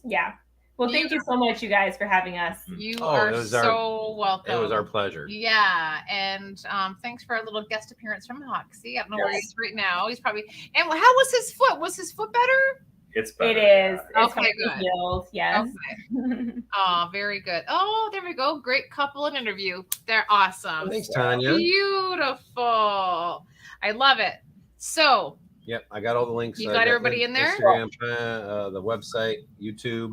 Yeah. Well, thank you so much, you guys, for having us. You are so welcome. It was our pleasure. Yeah, and thanks for our little guest appearance from Hoxie. I don't know where he is right now. He's probably. And how was his foot? Was his foot better? It's better. It is. It's okay, good. Healed, yes. Okay. Oh, very good. Oh, there we go. Great couple and interview. They're awesome. Thanks, Tanya. Beautiful. I love it. So. Yep, I got all the links. You got everybody in there? Instagram, the website, YouTube.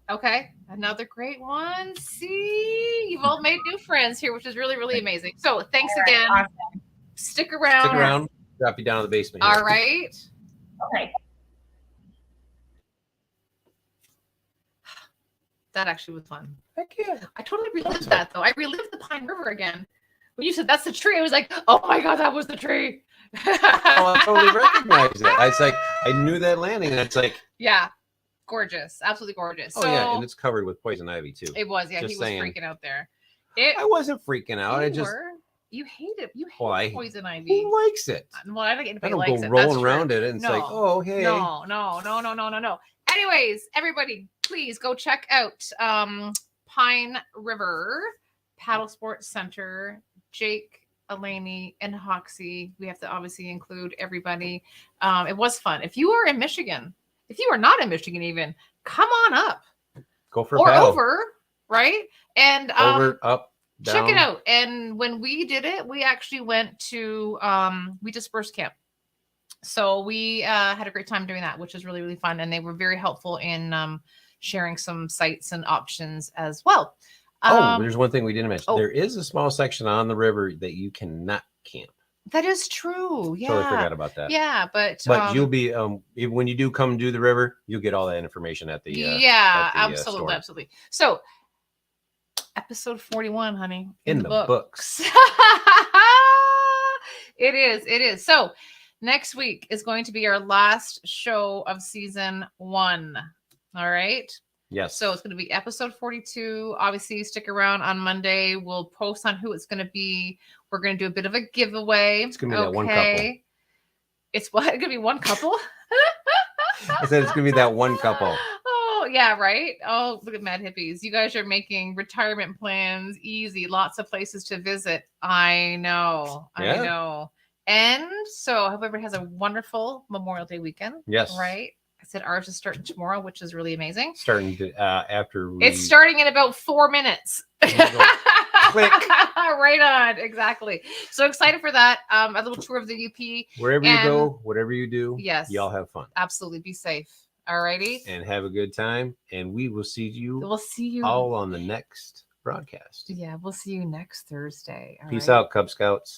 Okay, another great one. See, you've all made new friends here, which is really, really amazing. So thanks again. Awesome. Stick around. Stick around. Drop you down in the basement here. All right. Okay. That actually was fun. Heck yeah. I totally relived that, though. I relived the Pine River again. When you said that's the tree, I was like, oh my God, that was the tree. Oh, I totally recognized it. It's like, I knew that landing, and it's like. Yeah. Gorgeous. Absolutely gorgeous. Oh, yeah, and it's covered with poison ivy, too. It was, yeah. He was freaking out there. I wasn't freaking out. You hate it. You hate Why? poison ivy. Who likes it? Well, I don't get anybody I don't likes go it. rolling around it, and it's like, oh, hey. No. Anyways, everybody, please go check out Pine River Paddle Sports Center. Jake, Alaney, and Hoxie. We have to obviously include everybody. It was fun. If you are in Michigan, if you are not in Michigan even, come on up. Go for or paddle. over, right? And over, up, down. Check it out. And when we did it, we actually went to we dispersed camp. So we had a great time doing that, which was really, really fun. And they were very helpful in sharing some sites and options as well. There's one thing we didn't mention. There is a small section on the river that you cannot camp. That is true. Yeah. Totally forgot about that. Yeah, but you'll be when you do come do the river, you'll get all that information at the absolutely, absolutely. So episode 41, honey, in the books. It is. So next week is going to be our last show of season 1. All right. Yes. So it's going to be episode 42. Obviously, stick around on Monday. We'll post on who it's going to be. We're going to do a bit of a giveaway. It's going to be that one couple. It's what? It's going to be one couple? I said it's going to be that one couple. Oh, yeah, right? Oh, look at Mad Hippies. You guys are making retirement plans easy. Lots of places to visit. I know. And so I hope everybody has a wonderful Memorial Day weekend. Yes. Right? I said ours is starting tomorrow, which is really amazing. Starting to, after it's starting in about 4 minutes. Click. Right on. Exactly. So excited for that. A little tour of the UP. Wherever you go, whatever you do, yes, y'all have fun. Absolutely. Be safe. All righty. And have a good time. And we will see you. We'll see you all on the next broadcast. Yeah, we'll see you next Thursday. Peace out, Cub Scouts.